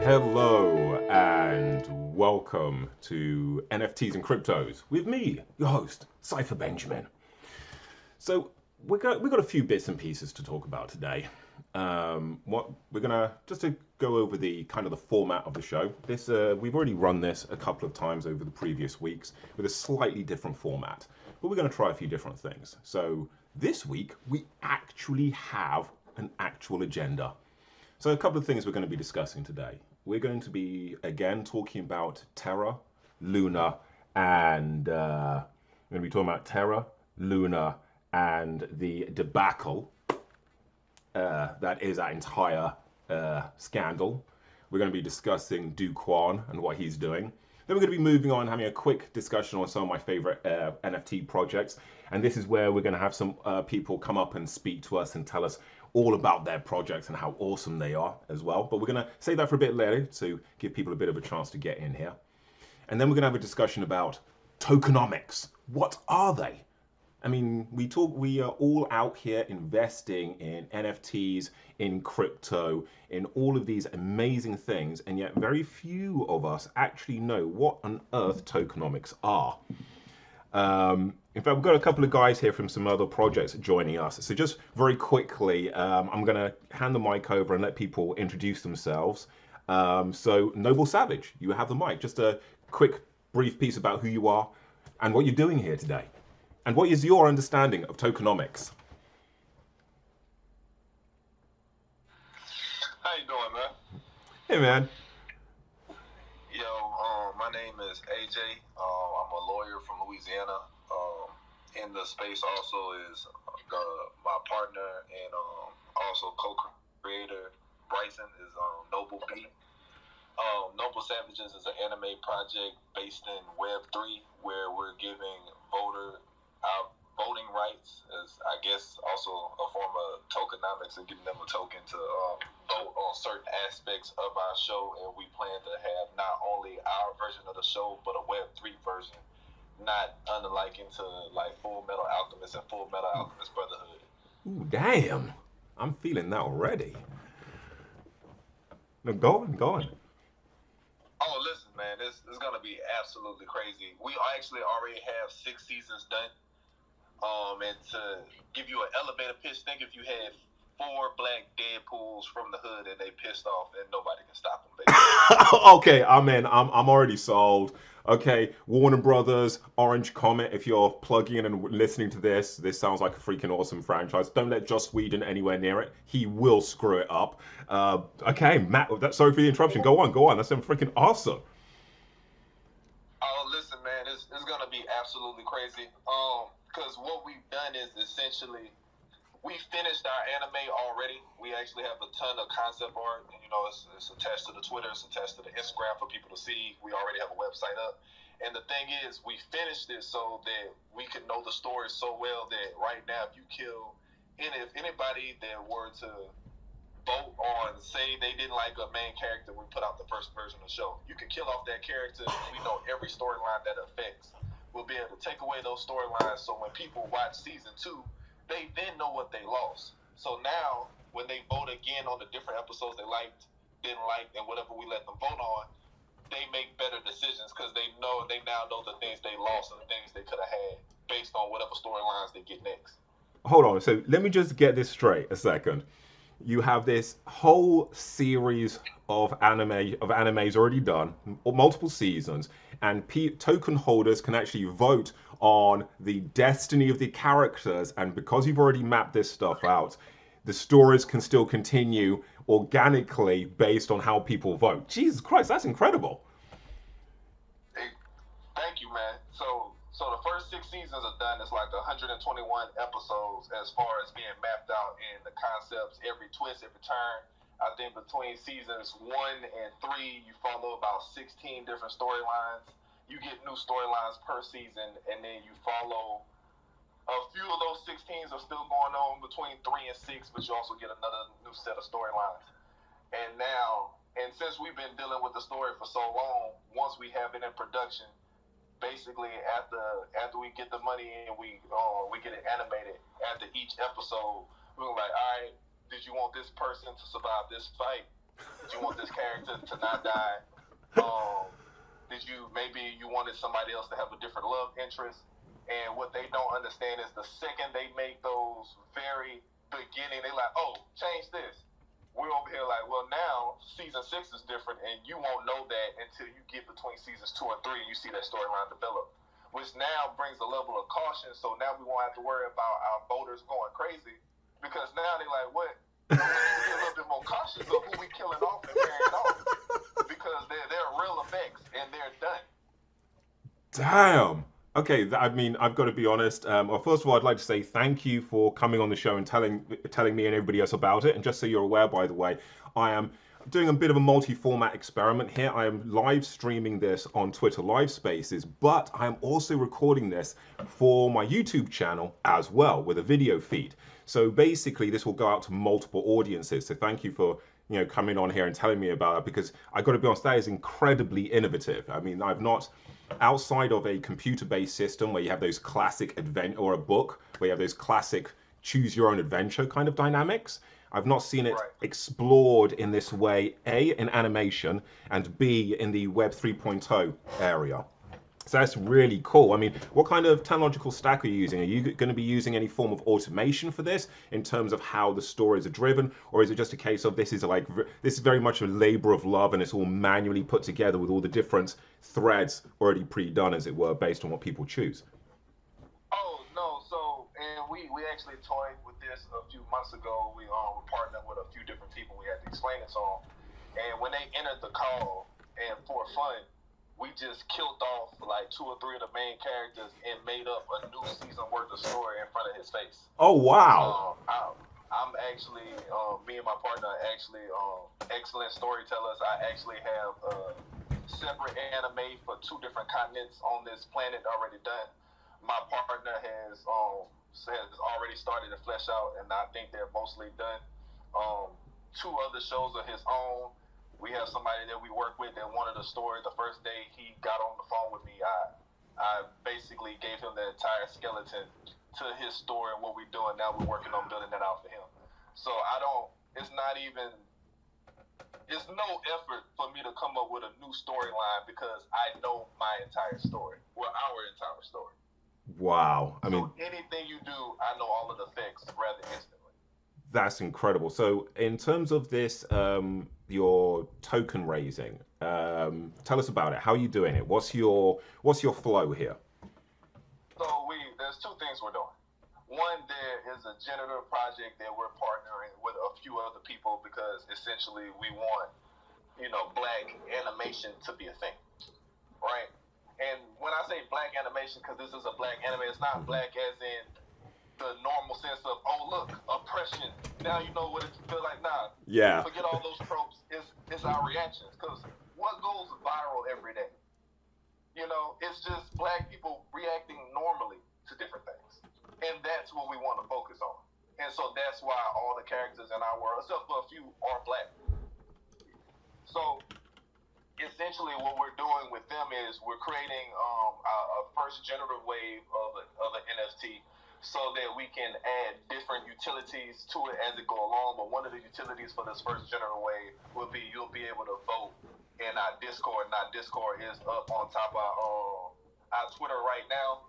Hello and welcome to NFTs and Cryptos with me, your host, Cypher Benjamin. So we've got a few bits and pieces to talk about today. What we're gonna just to go over the kind of the format of the show. This we've already run this a couple of times over the previous weeks with a slightly different format, but we're gonna try a few different things. So this week we actually have an actual agenda. So a couple of things we're going to be discussing today. We're going to be, again, talking about Terra, Luna, and we're going to be talking about Terra, Luna, and the debacle that is that entire scandal. We're going to be discussing Do Kwon and what he's doing. Then we're going to be moving on, having a quick discussion on some of my favorite NFT projects. And this is where we're going to have some people come up and speak to us and tell us all about their projects and how awesome they are as well. But we're going to save that for a bit later to give people a bit of a chance to get in here. And then we're going to have a discussion about tokenomics. What are they? I mean, we are all out here investing in NFTs, in crypto, in all of these amazing things, and yet very few of us actually know what on earth tokenomics are. In fact, we've got a couple of guys here from some other projects joining us. So just very quickly, I'm going to hand the mic over and let people introduce themselves. So Noble Savage, you have the mic. Just a quick, brief piece about who you are and what you're doing here today. And what is your understanding of tokenomics? How you doing, man? Hey, man. Yo, my name is AJ. I'm a lawyer from Louisiana. In the space also is my partner and also co-creator Bryson is Noble B. Noble Savagez is an anime project based in Web3 where we're giving voting rights as I guess also a form of tokenomics and giving them a token to vote on certain aspects of our show, and we plan to have not only our version of the show but a Web3 version, not unlike into like Full Metal Alchemist and Full Metal Alchemist Brotherhood. Ooh, damn. I'm feeling that already. No, go on. Oh, listen, man, this is going to be absolutely crazy. We actually already have 6 seasons done. And to give you an elevator pitch, think if you had 4 black Deadpools from the hood and they pissed off and nobody can stop them, basically. Okay, I'm in. I'm already sold. Okay, Warner Brothers, Orange Comet, if you're plugging in and listening to this sounds like a freaking awesome franchise. Don't let Joss Whedon anywhere near it. He will screw it up. Okay, Matt, sorry for the interruption. Go on. That's freaking awesome. Oh, listen, man, it's going to be absolutely crazy. Because what we've done is essentially we finished our anime already. We actually have a ton of concept art, and it's attached to the Twitter, it's attached to the Instagram for people to see. We already have a website up, and the thing is, we finished it so that we could know the story so well that right now, if you kill if anybody that were to vote on, say they didn't like a main character, we put out the first version of the show. You can kill off that character, and we know every storyline that affects. We'll be able to take away those storylines, so when people watch season 2, they then know what they lost. So now, when they vote again on the different episodes they liked, didn't like, and whatever we let them vote on, they make better decisions because they now know the things they lost and the things they could have had based on whatever storylines they get next. Hold on. So let me just get this straight a second. You have this whole series of animes already done, or multiple seasons, and token holders can actually vote on the destiny of the characters. And because you've already mapped this stuff out, the stories can still continue organically based on how people vote. Jesus Christ, that's incredible. Hey, thank you, man. So the first 6 seasons are done. It's like 121 episodes as far as being mapped out in the concepts, every twist, every turn. I think between seasons 1 and 3, you follow about 16 different storylines. You get new storylines per season, and then you follow a few of those 16s are still going on between 3 and 6, but you also get another new set of storylines. And since we've been dealing with the story for so long, once we have it in production, basically after we get the money in, we get it animated. After each episode, we're like, all right, did you want this person to survive this fight? Did you want this character to not die? Did you maybe you wanted somebody else to have a different love interest? And what they don't understand is the second they make those very beginning, they like, oh, change this. We're over here like, well, now season 6 is different, and you won't know that until you get between seasons 2 and 3 and you see that storyline develop, which now brings a level of caution. So now we won't have to worry about our voters going crazy, because now they're like, what? We need to be a little bit more cautious of who we killing off and carrying off, because they're real effects and they're done. Damn. Okay, I mean, I've got to be honest. Well, first of all, I'd like to say thank you for coming on the show and telling me and everybody else about it. And just so you're aware, by the way, I am doing a bit of a multi-format experiment here. I am live streaming this on Twitter Live Spaces, but I am also recording this for my YouTube channel as well with a video feed. So basically, this will go out to multiple audiences. So thank you for coming on here and telling me about it, because I got to be honest, that is incredibly innovative. I mean, I've not, outside of a computer-based system where you have those classic adventure, or a book where you have those classic choose your own adventure kind of dynamics, I've not seen it explored in this way, A, in animation, and B, in the Web 3.0 area. So that's really cool. I mean, what kind of technological stack are you using? Are you going to be using any form of automation for this in terms of how the stories are driven? Or is it just a case of this is very much a labor of love and it's all manually put together with all the different threads already pre-done, as it were, based on what people choose? Oh, no. So, and we actually toyed with this a few months ago. We partnered with a few different people we had to explain it to them. And when they entered the call, and for fun, we just killed off like 2 or 3 of the main characters and made up a new season worth of story in front of his face. Oh, wow. I'm actually, me and my partner are actually excellent storytellers. I actually have a separate anime for 2 different continents on this planet already done. My partner has already started to flesh out, and I think they're mostly done. 2 other shows of his own. We have somebody that we work with that wanted a story. The first day he got on the phone with me, I basically gave him the entire skeleton to his story and what we're doing. Now we're working on building that out for him. So it's no effort for me to come up with a new storyline, because I know my entire story, our entire story. Wow. I mean, anything you do, I know all of the effects rather instantly. That's incredible. So in terms of this, your token raising, tell us about it. How are you doing it? What's your flow here? So there's 2 things we're doing. One, there is a generative project that we're partnering with a few other people, because essentially we want, black animation to be a thing, right? And when I say black animation, because this is a black anime, it's not black as in the normal sense of, oh, look, oppression. Now you know what it feels like. Nah, yeah. Forget all those tropes. It's our reactions, because what goes viral every day? It's just black people reacting normally to different things, and that's what we want to focus on. And so that's why all the characters in our world, except for a few, are black. So essentially, what we're doing with them is we're creating a first generative wave of an NFT, so that we can add different utilities to it as it go along. But one of the utilities for this first generative wave will be you'll be able to vote in our Discord, and our Discord is up on top of our Twitter right now.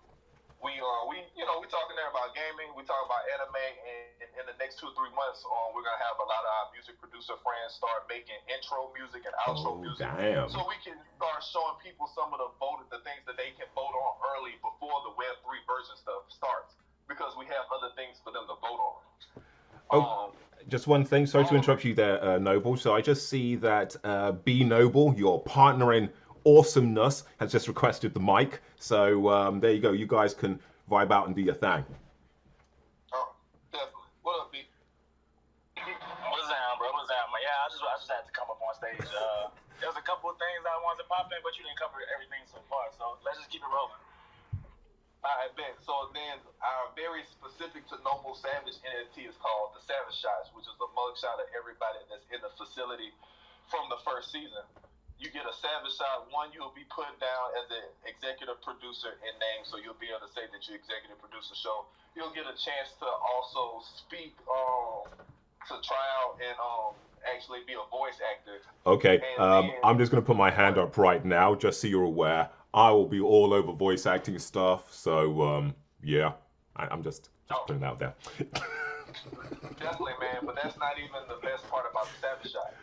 we talking there about gaming, we talk about anime, and in the next 2 or 3 months, we're gonna have a lot of our music producer friends start making intro music and outro Oh, music, damn. so we can start showing people some of the things that they can vote on early before the Web3 version stuff starts, because we have other things for them to vote on. Oh, just one thing. Sorry to interrupt you there, Noble. So I just see that B Noble, your partner in awesomeness, has just requested the mic. So there you go. You guys can vibe out and do your thing. Oh, definitely. What up, B? What's down, bro? What's down, man? Yeah, I just had to come up on stage. There was a couple of things I wanted to pop in, but you didn't cover everything so far. So let's just keep it rolling. All right, Ben. So then, our very specific to Noble Savage NFT is called the Savage Shots, which is a mugshot of everybody that's in the facility from the first season. You get a Savage Shot. One, you'll be put down as an executive producer in name, so you'll be able to say that you executive produce the show. You'll get a chance to also speak, to try out and actually be a voice actor. Okay, I'm just going to put my hand up right now, just so you're aware. I will be all over voice acting stuff, so yeah, I'm just putting it out there. Definitely, man, but that's not even the best part about the Savage Shot.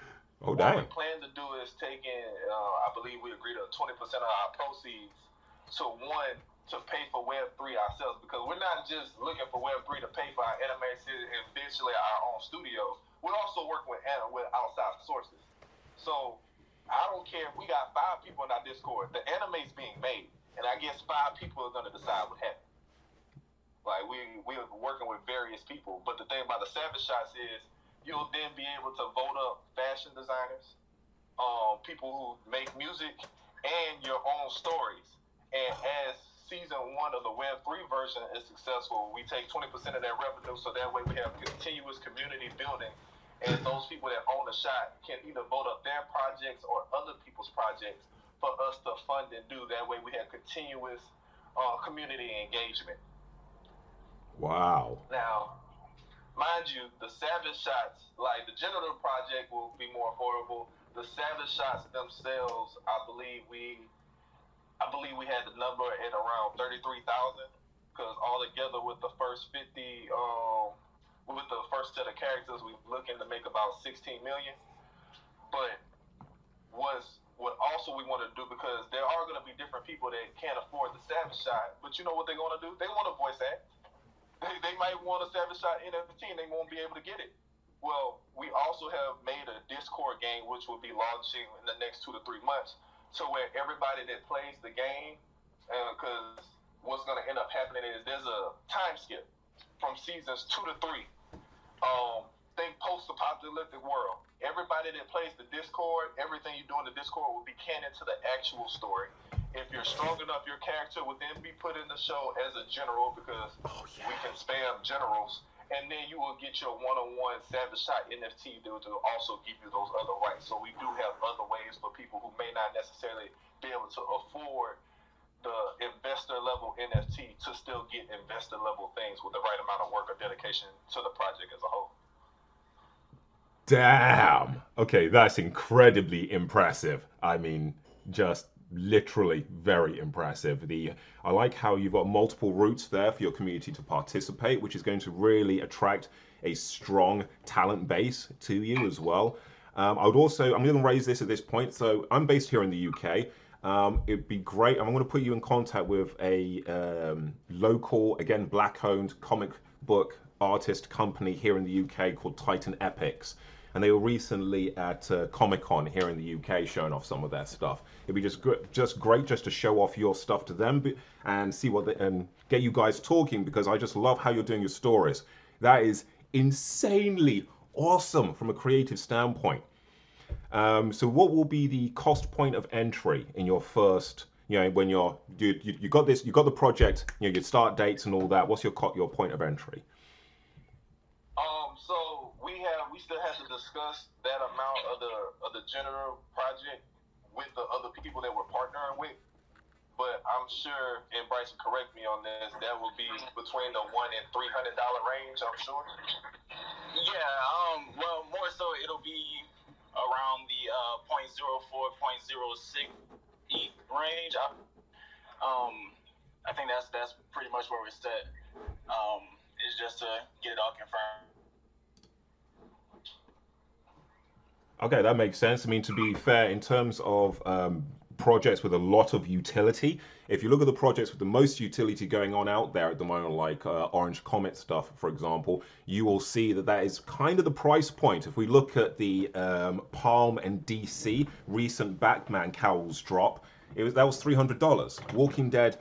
Oh, What damn. we plan to do is take in, I believe we agreed to 20% of our proceeds to pay for Web3 ourselves, because we're not just looking for Web3 to pay for our anime series and eventually our own studios. We're also working with outside sources. So I don't care if we got 5 people in our Discord. The anime's being made, and I guess 5 people are going to decide what happens. Like, we're working with various people, but the thing about the Savage Shots is you'll then be able to vote up fashion designers, people who make music, and your own stories. And as season 1 of the Web3 version is successful, we take 20% of that revenue, so that way we have continuous community building, and those people that own the shot can either vote up their projects or other people's projects for us to fund and do. That way we have continuous community engagement. Wow. Now, mind you, the Savage Shots, like the General Project, will be more affordable. The Savage Shots themselves, I believe we had the number at around 33,000, because all together with the first 50, with the first set of characters, we're looking to make about 16 million. But what also we want to do, because there are going to be different people that can't afford the Savage Shot, but you know what they're going to do? They want to voice act. They might want a Savage Shot NFT and they won't be able to get it. Well, we also have made a Discord game, which will be launching in the next 2 to 3 months, to where everybody that plays the game, because what's going to end up happening is there's a time skip from seasons 2 to 3. Think post-apocalyptic world. Everybody that plays the Discord, everything you do in the Discord will be canon to the actual story. If you're strong enough, your character will then be put in the show as a general, because we can spam generals, and then you will get your one-on-one Savage Shot NFT to also give you those other rights. So we do have other ways for people who may not necessarily be able to afford the investor level NFT to still get investor level things with the right amount of work or dedication to the project as a whole. Damn. Okay, that's incredibly impressive. I mean, just literally very impressive. I like how you've got multiple routes there for your community to participate, which is going to really attract a strong talent base to you as well. I'm going to raise this at this point. So I'm based here in the UK. It'd be great. I'm going to put you in contact with a local, again, black-owned comic book artist company here in the UK called Titan Epics. And they were recently at Comic-Con here in the UK showing off some of their stuff. It'd be just great just to show off your stuff to them and see and get you guys talking, because I just love how you're doing your stories. That is insanely awesome from a creative standpoint. So what will be the cost point of entry in your first, when you got the project, your start dates and all that? What's your point of entry? So we still have to discuss that amount of the general project with the other people that we're partnering with. But I'm sure, and Bryce will correct me on this, that will be between the $100 and $300 range, I'm sure. Yeah, well, more so it'll be around the 0.04, 0.06 ETH range. I think that's pretty much where we're set. It's just to get it all confirmed. Okay, that makes sense. I mean, to be fair, in terms of projects with a lot of utility, if you look at the projects with the most utility going on out there at the moment, like Orange Comet stuff, for example, you will see that that is kind of the price point. If we look at the Palm and DC recent Batman Cowls drop, that was $300. Walking Dead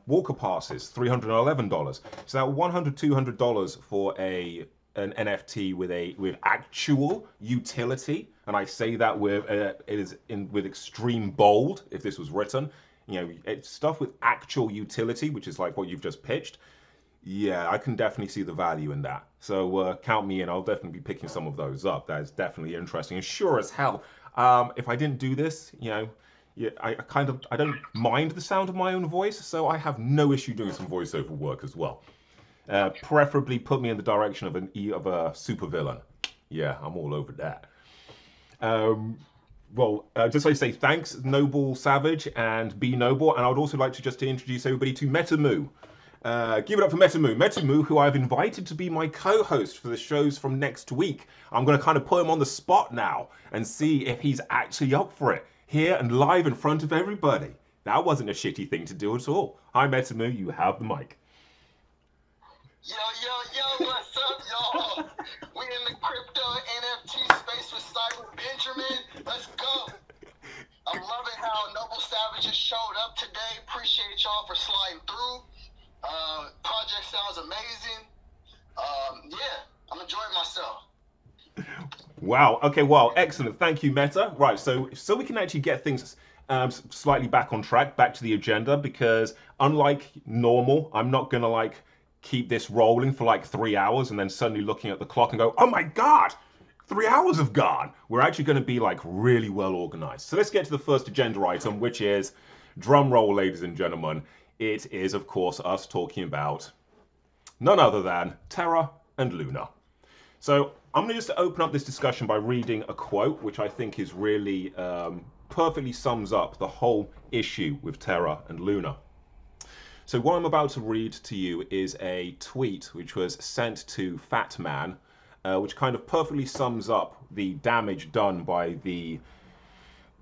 Walker passes, $311. So that $100, $200 for an NFT with actual utility, and I say that with with extreme bold. If this was written, it's stuff with actual utility, which is like what you've just pitched. Yeah, I can definitely see the value in that. So count me in. I'll definitely be picking some of those up. That is definitely interesting. And sure as hell, if I didn't do this, yeah, I don't mind the sound of my own voice, so I have no issue doing some voiceover work as well. Preferably put me in the direction of a supervillain. Yeah, I'm all over that. Just like to say thanks, Noble Savage and Be Noble, and I would also like to just introduce everybody to Metamoo. Give it up for Metamoo. Metamoo, who I've invited to be my co-host for the shows from next week. I'm going to kind of put him on the spot now and see if he's actually up for it, here and live in front of everybody. That wasn't a shitty thing to do at all. Hi, Metamoo, you have the mic. Yo, what's up, y'all? We in the crypto NFT space with Cypher Benjamin. Let's go. I'm loving how Noble Savagez showed up today. Appreciate y'all for sliding through. Project sounds amazing. Yeah, I'm enjoying myself. Wow. Okay. Well, excellent. Thank you, Meta. Right. So we can actually get things slightly back on track, back to the agenda, because unlike normal, I'm not gonna keep this rolling for like 3 hours and then suddenly looking at the clock and go, oh my God, 3 hours have gone. We're actually going to be really well organized. So let's get to the first agenda item, which is, drum roll, ladies and gentlemen. It is, of course, us talking about none other than Terra and Luna. So I'm going to just open up this discussion by reading a quote, which I think is really perfectly sums up the whole issue with Terra and Luna. So what I'm about to read to you is a tweet which was sent to Fat Man, which kind of perfectly sums up the damage done by the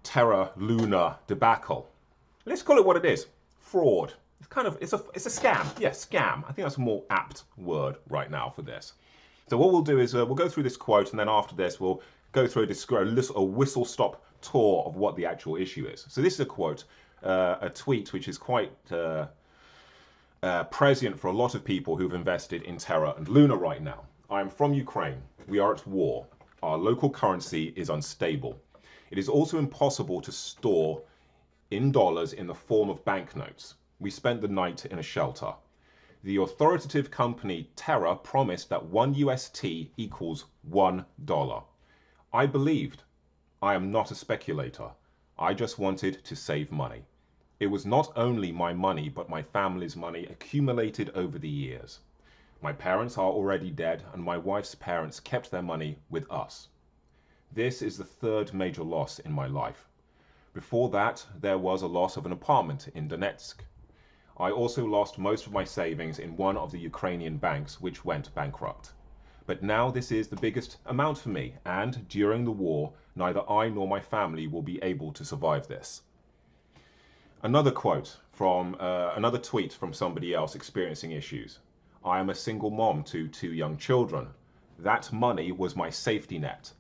Terra Luna debacle. Let's call it what it is: fraud. It's a scam. Yeah, scam. I think that's a more apt word right now for this. So what we'll do is we'll go through this quote, and then after this we'll go through a whistle-stop tour of what the actual issue is. So this is a quote, a tweet which is quite prescient for a lot of people who've invested in Terra and Luna right now. I am from Ukraine. We are at war. Our local currency is unstable. It is also impossible to store in dollars in the form of banknotes. We spent the night in a shelter. The authoritative company Terra promised that 1 UST equals $1. I believed. I am not a speculator. I just wanted to save money. It was not only my money, but my family's money accumulated over the years. My parents are already dead, and my wife's parents kept their money with us. This is the third major loss in my life. Before that, there was a loss of an apartment in Donetsk. I also lost most of my savings in one of the Ukrainian banks, which went bankrupt. But now this is the biggest amount for me, and during the war, neither I nor my family will be able to survive this. Another quote from another tweet from somebody else experiencing issues. I am a single mom to 2 young children. That money was my safety net.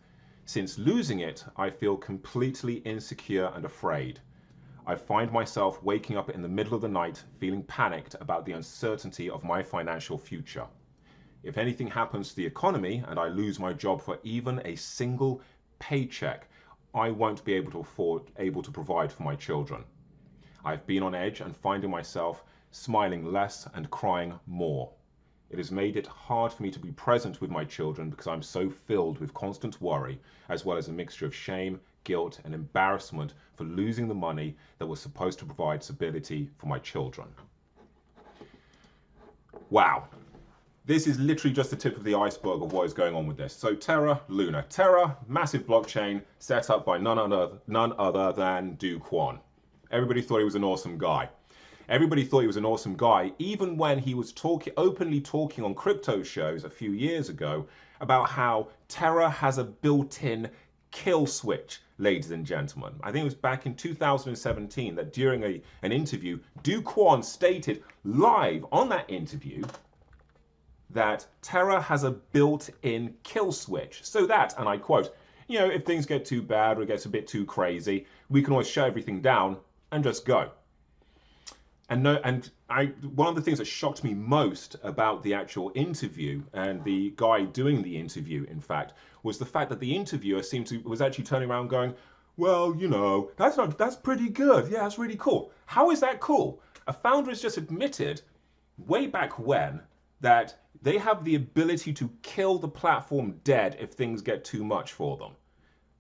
Since losing it, I feel completely insecure and afraid. I find myself waking up in the middle of the night feeling panicked about the uncertainty of my financial future. If anything happens to the economy and I lose my job for even a single paycheck, I won't be able to provide for my children. I've been on edge and finding myself smiling less and crying more. It has made it hard for me to be present with my children because I'm so filled with constant worry, as well as a mixture of shame, guilt, and embarrassment for losing the money that was supposed to provide stability for my children. Wow. This is literally just the tip of the iceberg of what is going on with this. So Terra, Luna. Terra, massive blockchain set up by none other than Do Kwon. Everybody thought he was an awesome guy. Everybody thought he was an awesome guy, even when he was openly talking on crypto shows a few years ago about how Terra has a built-in kill switch, ladies and gentlemen. I think it was back in 2017 that during an interview, Do Kwon stated live on that interview that Terra has a built-in kill switch. So that, and I quote, you know, if things get too bad or it gets a bit too crazy, we can always shut everything down and just go. And one of the things that shocked me most about the actual interview, and the guy doing the interview, in fact, was the fact that the interviewer was actually turning around going, well, you know, that's pretty good. Yeah, that's really cool. How is that cool? A founder has just admitted way back when that they have the ability to kill the platform dead if things get too much for them.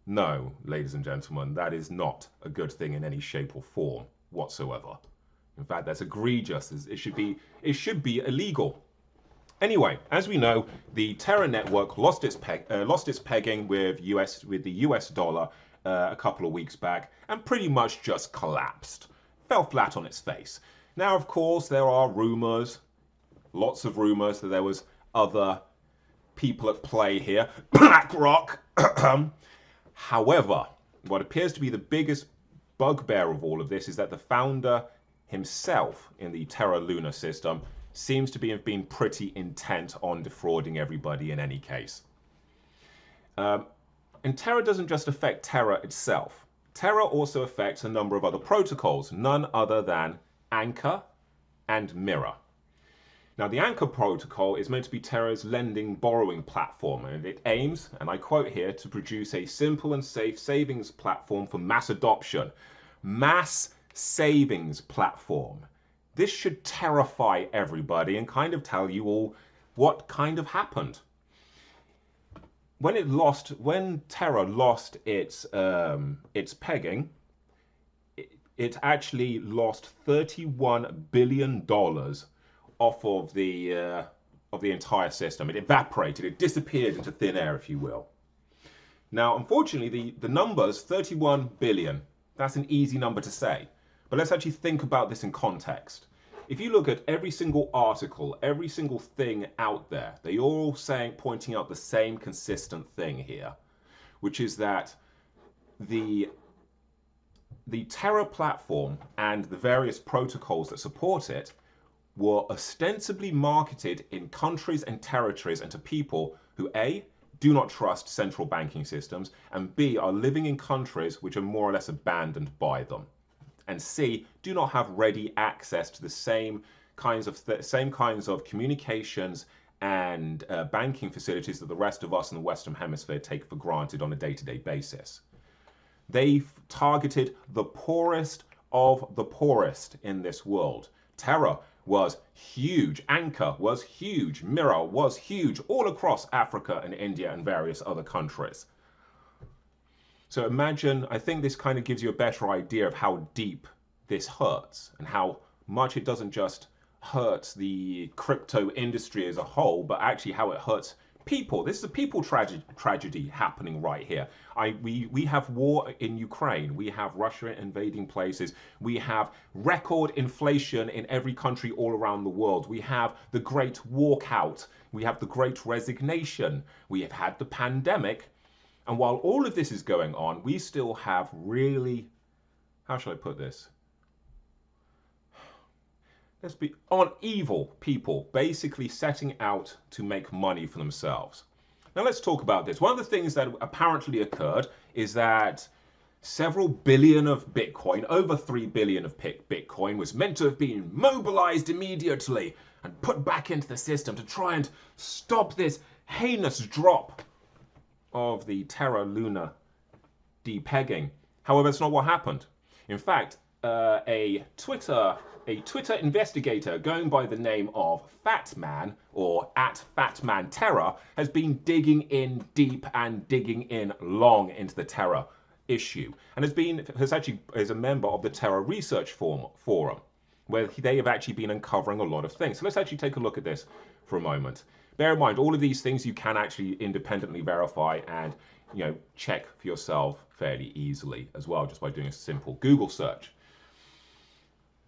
No, ladies and gentlemen, that is not a good thing in any shape or form whatsoever. In fact, that's egregious. It should be illegal. Anyway, as we know, the Terra network lost its pegging with the US dollar a couple of weeks back and pretty much just collapsed. Fell flat on its face. Now, of course, there are rumors, lots of rumors, that there was other people at play here. BlackRock. However, what appears to be the biggest bugbear of all of this is that the founder himself in the Terra Luna system seems to have been pretty intent on defrauding everybody in any case. And Terra doesn't just affect Terra itself. Terra also affects a number of other protocols, none other than Anchor and Mirror. Now, the Anchor protocol is meant to be Terra's lending borrowing platform, and it aims, and I quote here, to produce a simple and safe savings platform for mass adoption. Mass savings platform. This should terrify everybody and kind of tell you all what kind of happened. When Terra lost its pegging, it actually lost $31 billion off of the entire system. It evaporated, it disappeared into thin air, if you will. Now, unfortunately, the numbers, 31 billion, that's an easy number to say. But let's actually think about this in context. If you look at every single article, every single thing out there, they're all pointing out the same consistent thing here, which is that the Terra platform and the various protocols that support it were ostensibly marketed in countries and territories and to people who A, do not trust central banking systems, and B, are living in countries which are more or less abandoned by them, and C, do not have ready access to the same kinds of communications and banking facilities that the rest of us in the Western Hemisphere take for granted on a day-to-day basis. They've targeted the poorest of the poorest in this world. Terra was huge, Anchor was huge, Mirror was huge, all across Africa and India and various other countries. So imagine, I think this kind of gives you a better idea of how deep this hurts and how much it doesn't just hurt the crypto industry as a whole, but actually how it hurts people. This is a people tragedy happening right here. We have war in Ukraine. We have Russia invading places. We have record inflation in every country all around the world. We have the great walkout. We have the great resignation. We have had the pandemic. And while all of this is going on, we still have really, how shall I put this? Let's be on evil people basically setting out to make money for themselves. Now let's talk about this. One of the things that apparently occurred is that several billion of Bitcoin, over 3 billion of Bitcoin, was meant to have been mobilized immediately and put back into the system to try and stop this heinous drop of the Terra Luna depegging. However, that's not what happened. In fact, a Twitter investigator going by the name of Fatman, or @FatmanTerra, has been digging in deep and digging in long into the Terra issue, and is a member of the Terra Research Forum, where they have actually been uncovering a lot of things. So let's actually take a look at this for a moment. Bear in mind, all of these things you can actually independently verify and check for yourself fairly easily as well, just by doing a simple Google search.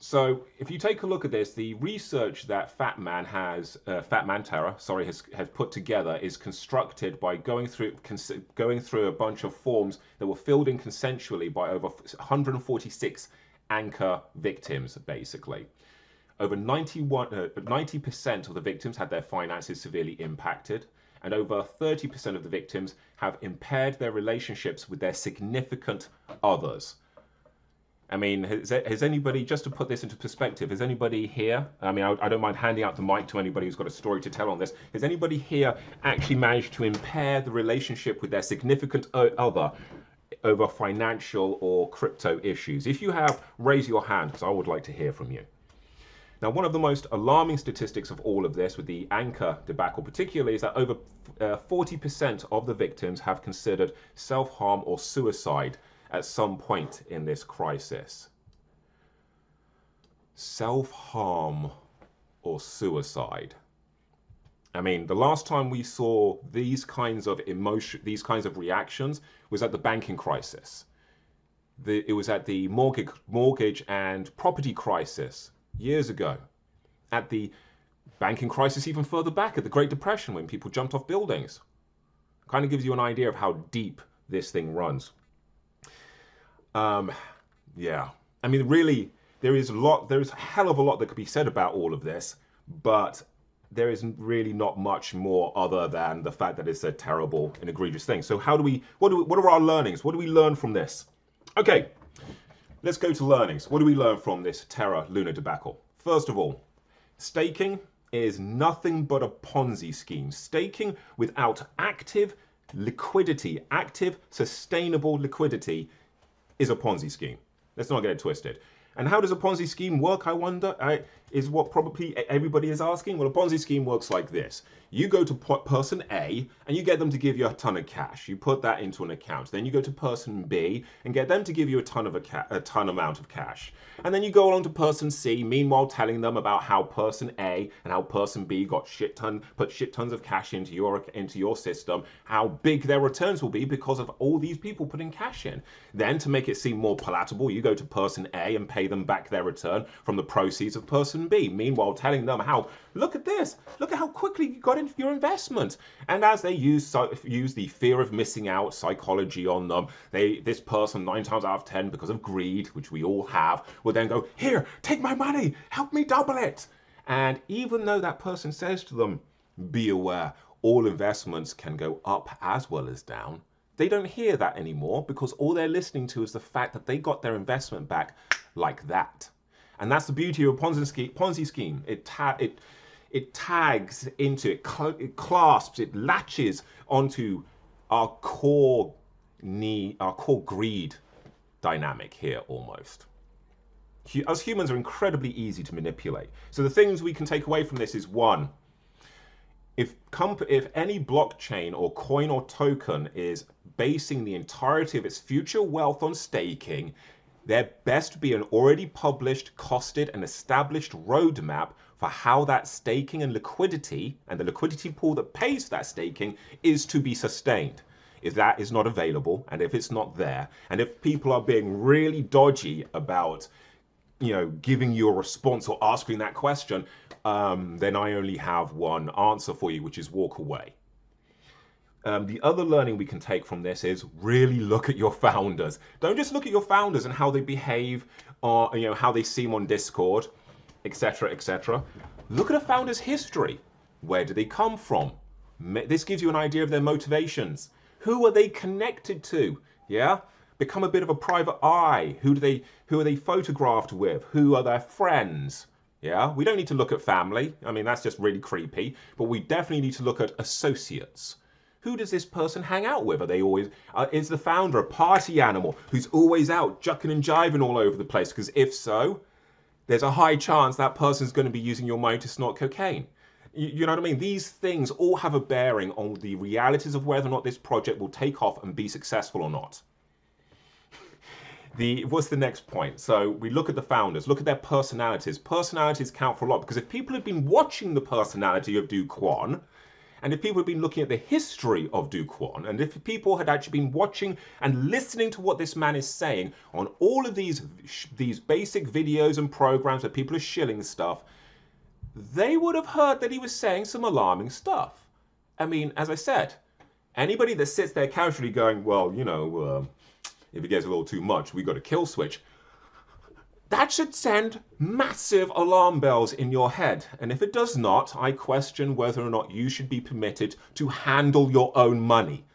So if you take a look at this, the research that Fat Man Terra, has put together is constructed by going through a bunch of forms that were filled in consensually by over 146 anchor victims, basically. Over 90% of the victims had their finances severely impacted, and over 30% of the victims have impaired their relationships with their significant others. I mean, has anybody, just to put this into perspective, has anybody here, I mean, I don't mind handing out the mic to anybody who's got a story to tell on this, has anybody here actually managed to impair the relationship with their significant other over financial or crypto issues? If you have, raise your hand, because I would like to hear from you. Now, one of the most alarming statistics of all of this, with the anchor debacle particularly, is that over 40% of the victims have considered self-harm or suicide at some point in this crisis. Self-harm or suicide. I mean, the last time we saw these kinds of reactions was at the banking crisis. It was at the mortgage and property crisis years ago. At the banking crisis even further back, at the Great Depression, when people jumped off buildings. Kind of gives you an idea of how deep this thing runs. Yeah, I mean, really, there's a hell of a lot that could be said about all of this, but there is really not much more other than the fact that it's a terrible and egregious thing. So what are our learnings? What do we learn from this? Okay, let's go to learnings. What do we learn from this Terra Luna debacle? First of all, staking is nothing but a Ponzi scheme. Staking without active liquidity, active sustainable liquidity, is a Ponzi scheme. Let's not get it twisted. And how does a Ponzi scheme work, I wonder, is what probably everybody is asking. Well, a Ponzi scheme works like this. You go to person A and you get them to give you a ton of cash. You put that into an account. Then you go to person B and get them to give you a ton amount of cash. And then you go along to person C, meanwhile telling them about how person A and how person B got put shit tons of cash into your system, how big their returns will be because of all these people putting cash in. Then, to make it seem more palatable, you go to person A and pay them back their return from the proceeds of person B, meanwhile telling them how, look at this, look at how quickly you got into your investment. And as they use the fear of missing out psychology on them, this person 9 times out of 10, because of greed, which we all have, will then go, here, take my money, help me double it. And even though that person says to them, be aware, all investments can go up as well as down, they don't hear that anymore, because all they're listening to is the fact that they got their investment back like that. And that's the beauty of a Ponzi scheme. It tags into, it clasps, it latches onto our core greed dynamic here almost. Us humans are incredibly easy to manipulate. So the things we can take away from this is, one, if any blockchain or coin or token is basing the entirety of its future wealth on staking, there best be an already published, costed, and established roadmap for how that staking and the liquidity pool that pays for that staking is to be sustained. If that is not available, and if it's not there, and if people are being really dodgy about, giving you a response or asking that question, then I only have one answer for you, which is walk away. The other learning we can take from this is really look at your founders. Don't just look at your founders and how they behave, or how they seem on Discord, etc., etc. Look at a founder's history. Where do they come from? This gives you an idea of their motivations. Who are they connected to? Yeah? Become a bit of a private eye. Who are they photographed with? Who are their friends? Yeah? We don't need to look at family. I mean, that's just really creepy. But we definitely need to look at associates. Who does this person hang out with? Are they always, is the founder a party animal who's always out jucking and jiving all over the place? Because if so, there's a high chance that person's going to be using your money to snort cocaine. You know what I mean? These things all have a bearing on the realities of whether or not this project will take off and be successful or not. What's the next point? So we look at the founders, look at their personalities. Personalities count for a lot, because if people have been watching the personality of Do Kwon, And if people had been looking at the history of Do Kwon, and if people had actually been watching and listening to what this man is saying on all of these basic videos and programs where people are shilling stuff, they would have heard that he was saying some alarming stuff. I mean, as I said, anybody that sits there casually going, well, you know, if it gets a little too much, we got a kill switch. That should send massive alarm bells in your head. And if it does not, I question whether or not you should be permitted to handle your own money,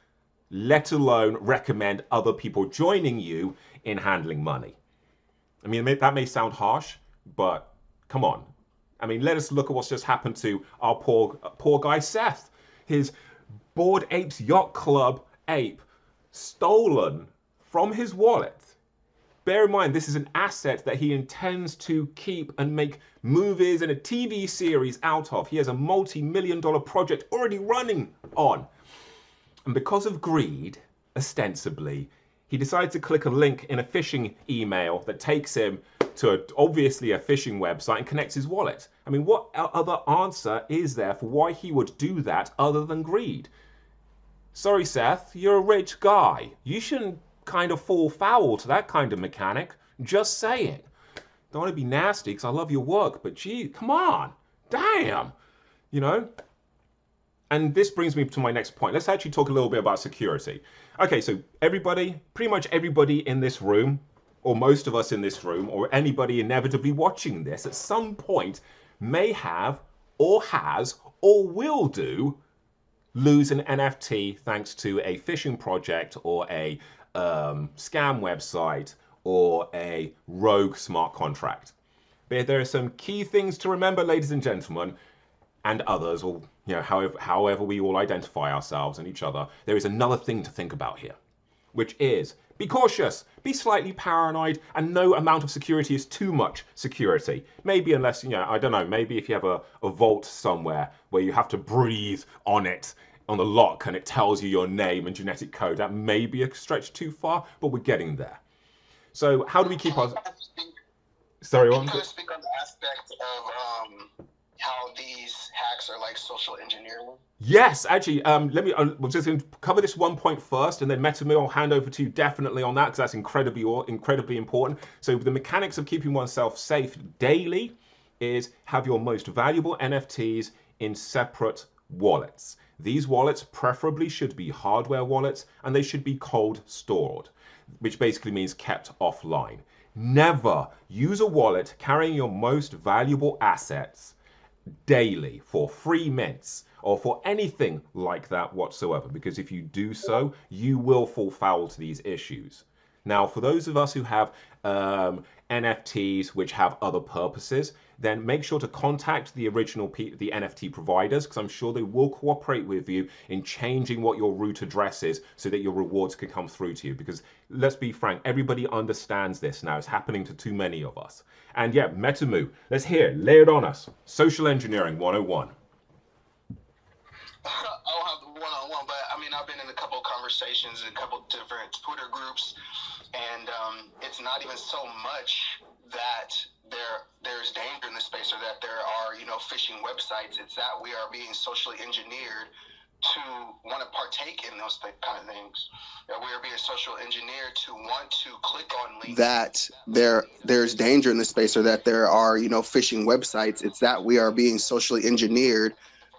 let alone recommend other people joining you in handling money. I mean, that may sound harsh, but come on. I mean, let us look at what's just happened to our poor guy Seth. His Bored Apes Yacht Club ape stolen from his wallet. Bear in mind, this is an asset that he intends to keep and make movies and a TV series out of. He has a multi-million-dollar project already running on. And because of greed, ostensibly, he decides to click a link in a phishing email that takes him to obviously a phishing website and connects his wallet. I mean, what other answer is there for why he would do that other than greed? Sorry, Seth, you're a rich guy. You shouldn't kind of fall foul to that kind of mechanic. Just saying. Don't want to be nasty because I love your work, but gee, come on. Damn. You know? And this brings me to my next point. Let's actually talk a little bit about security. Okay, so everybody, pretty much everybody in this room, or most of us in this room, or anybody inevitably watching this at some point may have, or has, or will lose an NFT thanks to a phishing project or a scam website or a rogue smart contract. But there are some key things to remember, ladies and gentlemen, and others, or you know, however we all identify ourselves and each other. There is another thing to think about here, which is be cautious, be slightly paranoid, and no amount of security is too much security. Maybe unless, you know, I don't know, maybe if you have a vault somewhere where you have to breathe on it, on the lock, and it tells you your name and genetic code, that may be a stretch too far, but we're getting there. So how do we keep our... Sorry, Can you speak on the aspect of how these hacks are like social engineering? Yes, actually, we're just going to cover this one point first, and then Metamu, I'll hand over to you definitely on that, because that's incredibly important. So the mechanics of keeping oneself safe daily is have your most valuable NFTs in separate wallets. These wallets preferably should be hardware wallets, and they should be cold stored, which basically means kept offline. Never use a wallet carrying your most valuable assets daily for free mints or for anything like that whatsoever, because if you do so, you will fall foul to these issues. Now, for those of us who have NFTs which have other purposes, then make sure to contact the NFT providers, because I'm sure they will cooperate with you in changing what your root address is so that your rewards can come through to you. Because let's be frank, everybody understands this now. It's happening to too many of us. And yeah, Metamu, let's hear it. Lay it on us. Social engineering 101. I don't have the one-on-one, but I mean, I've been in a couple of conversations in a couple of different Twitter groups, and it's not even so much that there's danger in the space or that there are, you know, phishing websites. It's that we are being socially engineered to want to partake in those kind of things. That we are being social engineered to want to click on links. That there's danger in the space or that there are, you know, phishing websites. It's that we are being socially engineered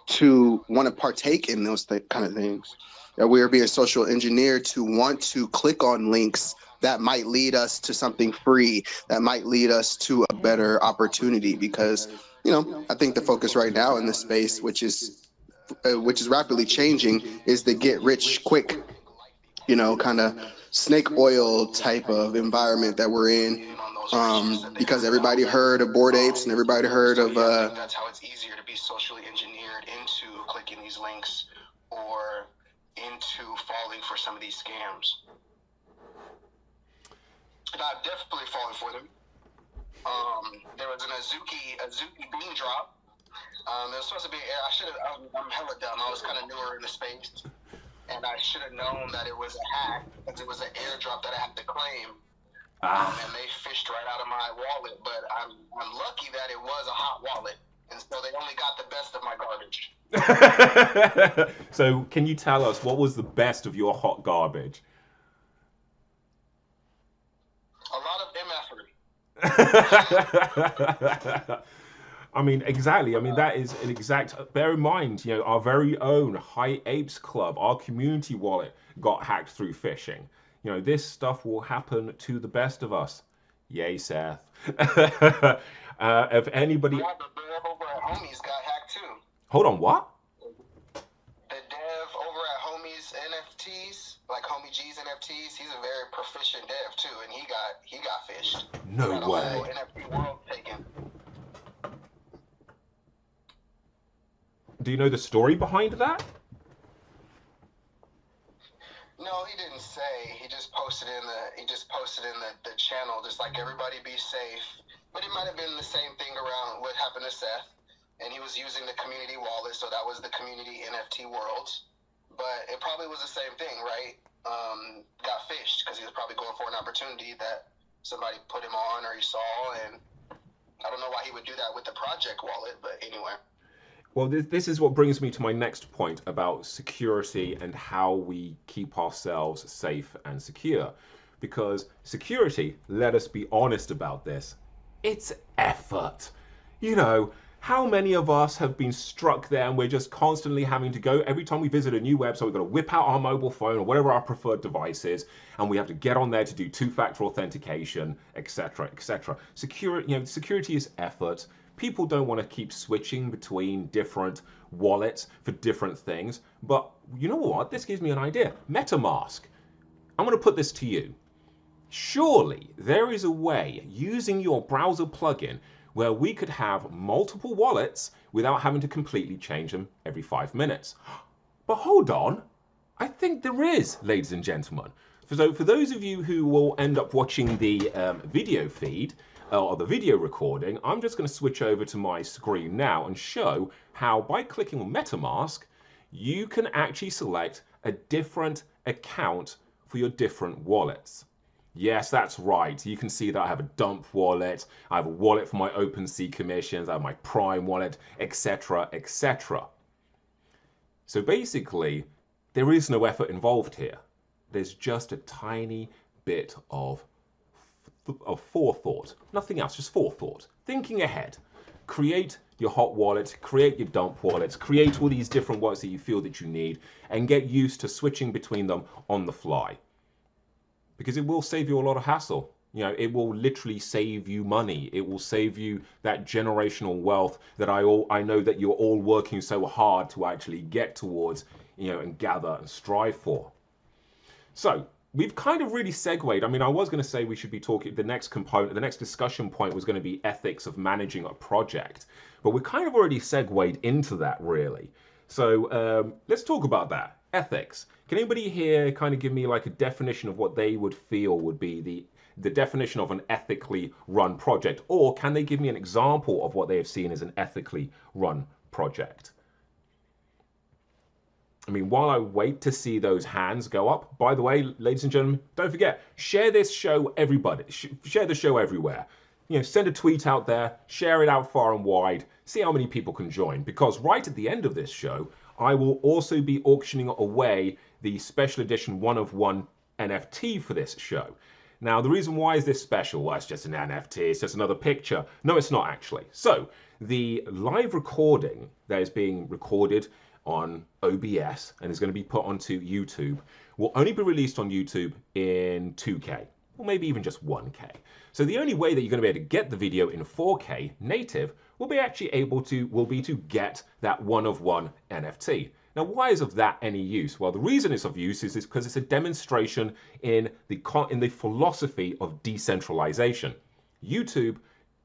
to want to partake in those kind of things. That we are being social engineered to want to click on links that might lead us to something free, that might lead us to a better opportunity. Because, you know, I think the focus right now in this space, which is rapidly changing, is the get rich quick, you know, kind of snake oil type of environment that we're in. Because everybody heard of Bored Apes and everybody heard of that's how it's easier to be socially engineered into clicking these links or into falling for some of these scams. And I've definitely fallen for them. There was an Azuki bean drop. It was supposed to be I'm hella dumb. I was kind of newer in the space, and I should have known that it was a hack because it was an airdrop that I had to claim. And they fished right out of my wallet, but I'm lucky that it was a hot wallet, and so they only got the best of my garbage. So can you tell us what was the best of your hot garbage? A lot of effort. I mean, exactly. I mean, that is an exact. Bear in mind, you know, our very own High Apes Club, our community wallet got hacked through phishing. You know, this stuff will happen to the best of us. Yay, Seth. If anybody. Yeah, the dev over at Homies got hacked too. Hold on, what? The dev over at Homies NFTs, like Homie G's NFTs, he's a very proficient dev too, and he got fished. No He got a way. whole NFT world taken. Do you know the story behind that? No, he didn't say. He just posted in the channel, just like everybody be safe. But it might have been the same thing around what happened to Seth. And he was using the community wallet, so that was the community NFT worlds. But it probably was the same thing, right? Got fished because he was probably going for an opportunity that somebody put him on or he saw, and I don't know why he would do that with the project wallet, but anyway. Well, this is what brings me to my next point about security and how we keep ourselves safe and secure. Because security, let us be honest about this, it's effort. You know, how many of us have been struck there and we're just constantly having to go, every time we visit a new website, we've got to whip out our mobile phone or whatever our preferred device is, and we have to get on there to do two-factor authentication, etc., etc. Security is effort. People don't want to keep switching between different wallets for different things. But you know what? This gives me an idea. MetaMask. I'm going to put this to you. Surely there is a way using your browser plugin where we could have multiple wallets without having to completely change them every 5 minutes. But hold on. I think there is, ladies and gentlemen. So for those of you who will end up watching the video feed, or the video recording, I'm just going to switch over to my screen now and show how by clicking on MetaMask, you can actually select a different account for your different wallets. Yes, that's right. You can see that I have a dump wallet, I have a wallet for my OpenSea commissions, I have my Prime wallet, etc., etc. So basically, there is no effort involved here. There's just a tiny bit of forethought. Nothing else, just forethought. Thinking ahead. Create your hot wallet, create your dump wallets, create all these different wallets that you feel that you need, and get used to switching between them on the fly. Because it will save you a lot of hassle. You know, it will literally save you money. It will save you that generational wealth that I know that you're all working so hard to actually get towards, you know, and gather and strive for. So, we've kind of really segued. I mean, I was going to say we should be talking, the next component, the next discussion point was going to be ethics of managing a project. But we kind of already segued into that, really. So let's talk about that. Ethics. Can anybody here kind of give me like a definition of what they would feel would be the definition of an ethically run project? Or can they give me an example of what they have seen as an ethically run project? I mean, while I wait to see those hands go up, by the way, ladies and gentlemen, don't forget, share this show, everybody. Share the show everywhere. You know, send a tweet out there, share it out far and wide, see how many people can join. Because right at the end of this show, I will also be auctioning away the special edition 1-of-1 NFT for this show. Now, the reason why is this special? Well, it's just an NFT, it's just another picture. No, it's not actually. So, the live recording that is being recorded on OBS and is going to be put onto YouTube will only be released on YouTube in 2K, or maybe even just 1K. So the only way that you're going to be able to get the video in 4K native will be to get that 1-of-1 NFT. Now, why is of that any use? Well, the reason it's of use is because it's a demonstration in the philosophy of decentralization. YouTube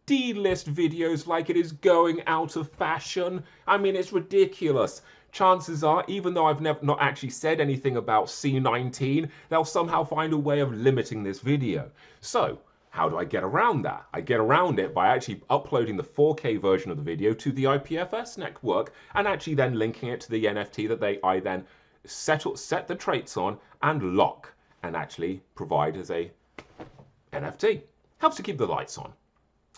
delist videos like it is going out of fashion. I mean, it's ridiculous. Chances are, even though I've not actually said anything about C19, they'll somehow find a way of limiting this video. So, how do I get around that? I get around it by actually uploading the 4K version of the video to the IPFS network and actually then linking it to the NFT that I then set the traits on and lock and actually provide as a NFT. Helps to keep the lights on.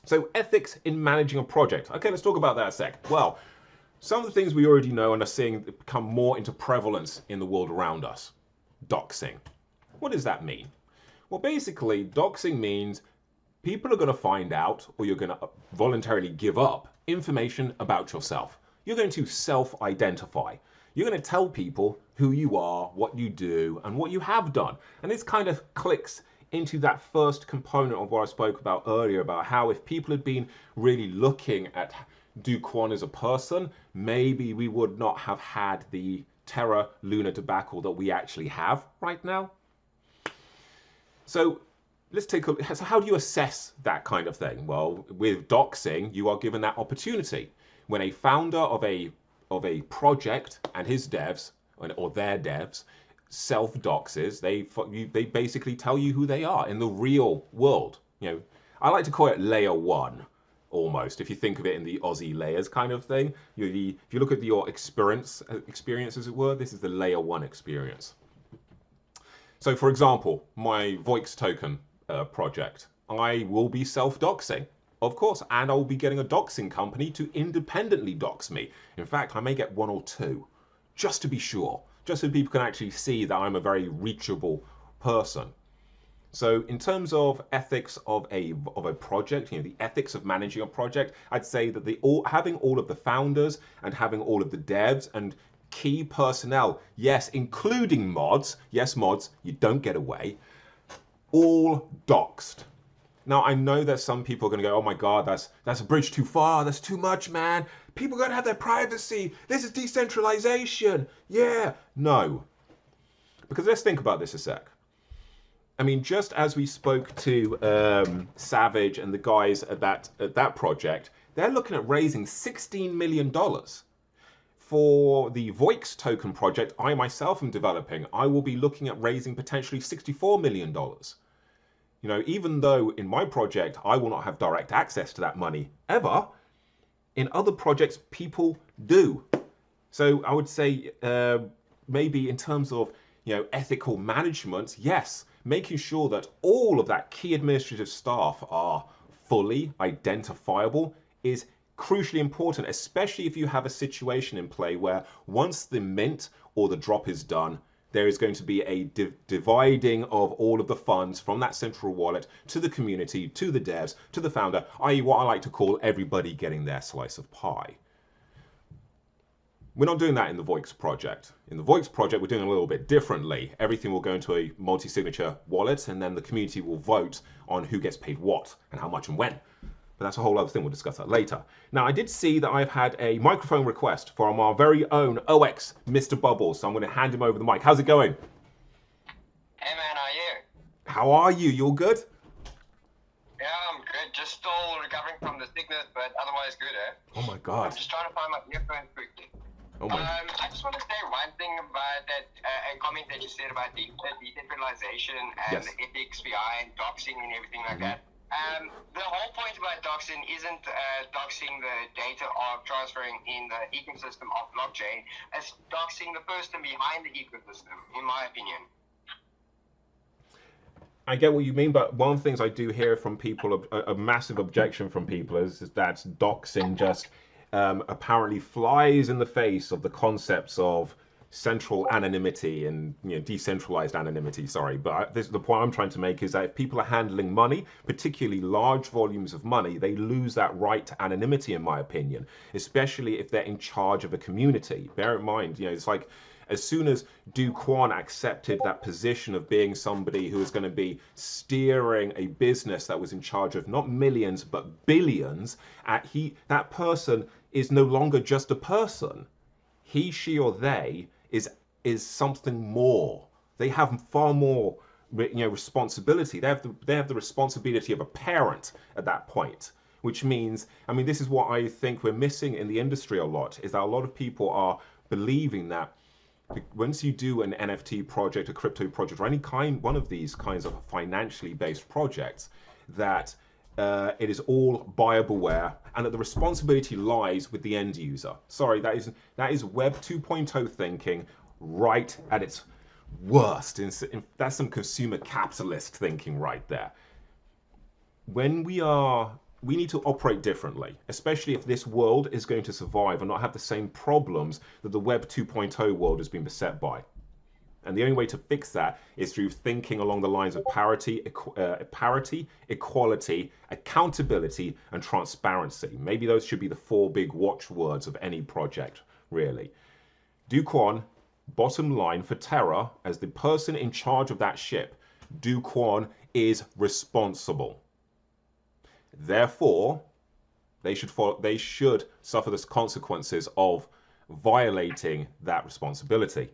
So ethics in managing a project. Okay, let's talk about that a sec. Well, some of the things we already know and are seeing become more into prevalence in the world around us. Doxing. What does that mean? Well, basically, doxing means people are going to find out, or you're going to voluntarily give up information about yourself. You're going to self-identify. You're going to tell people who you are, what you do, and what you have done. And this kind of clicks into that first component of what I spoke about earlier, about how if people had been really looking at Do Kwon as a person, maybe we would not have had the Terra lunar debacle that we actually have right now. So let's take a look. So how do you assess that kind of thing? Well, with doxing, you are given that opportunity. When a founder of a project and his devs, or their devs, self-doxes, they basically tell you who they are in the real world. You know, I like to call it layer one, almost. If you think of it in the Aussie layers kind of thing, if you look at your experience, as it were, this is the layer one experience. So, for example, my Voix token project, I will be self-doxing, of course, and I will be getting a doxing company to independently dox me. In fact, I may get one or two, just to be sure, just so people can actually see that I'm a very reachable person. So in terms of ethics of a project, you know, the ethics of managing a project, I'd say that having all of the founders and having all of the devs and key personnel, yes, including mods, yes, mods, you don't get away, all doxed. Now, I know that some people are going to go, oh my God, that's a bridge too far, that's too much, man. People are going to have their privacy. This is decentralization. Yeah. No. Because let's think about this a sec. I mean, just as we spoke to Savagez and the guys at that project, they're looking at raising $16 million. For the Voix token project I myself am developing, I will be looking at raising potentially $64 million. You know, even though in my project I will not have direct access to that money ever, in other projects people do. So I would say maybe in terms of, you know, ethical management, yes, making sure that all of that key administrative staff are fully identifiable is crucially important, especially if you have a situation in play where once the mint or the drop is done, there is going to be a dividing of all of the funds from that central wallet to the community, to the devs, to the founder, i.e. what I like to call everybody getting their slice of pie. We're not doing that in the Voix project. In the Voix project, we're doing it a little bit differently. Everything will go into a multi-signature wallet, and then the community will vote on who gets paid what and how much and when. But that's a whole other thing. We'll discuss that later. Now, I did see that I've had a microphone request from our very own OX, Mr. Bubbles. So I'm going to hand him over the mic. How's it going? Hey, man, how are you? How are you? You all good? Yeah, I'm good. Just still recovering from the sickness, but otherwise good, eh? Oh, my God. I'm just trying to find my earphones quickly. Oh my. I just want to say one thing about that a comment that you said about decentralization and Yes. the ethics behind doxing and everything like that. The whole point about doxing isn't doxing the data of transferring in the ecosystem of blockchain. It's doxing the person behind the ecosystem, in my opinion. I get what you mean, but one of the things I do hear from people, a massive objection from people, is that doxing just apparently flies in the face of the concepts of central anonymity and, you know, decentralized anonymity. Sorry, but the point I'm trying to make is that if people are handling money, particularly large volumes of money, they lose that right to anonymity, in my opinion, especially if they're in charge of a community. Bear in mind, you know, it's like as soon as Do Kwon accepted that position of being somebody who was going to be steering a business that was in charge of not millions but billions, that person is no longer just a person. He, she, or they is something more. They have far more, you know, responsibility. They have the responsibility of a parent at that point. Which means, I mean, this is what I think we're missing in the industry a lot, is that a lot of people are believing that once you do an NFT project, a crypto project, or any one of these kinds of financially based projects, that it is all buyer beware, and that the responsibility lies with the end user. Sorry, that is Web 2.0 thinking right at its worst. That's some consumer capitalist thinking right there. When we are we need to operate differently, especially if this world is going to survive and not have the same problems that the Web 2.0 world has been beset by. And the only way to fix that is through thinking along the lines of parity, equality, accountability, and transparency. Maybe those should be the 4 big watchwords of any project, really. Do Kwon, bottom line for Terra, as the person in charge of that ship, Do Kwon is responsible. Therefore, they should suffer the consequences of violating that responsibility.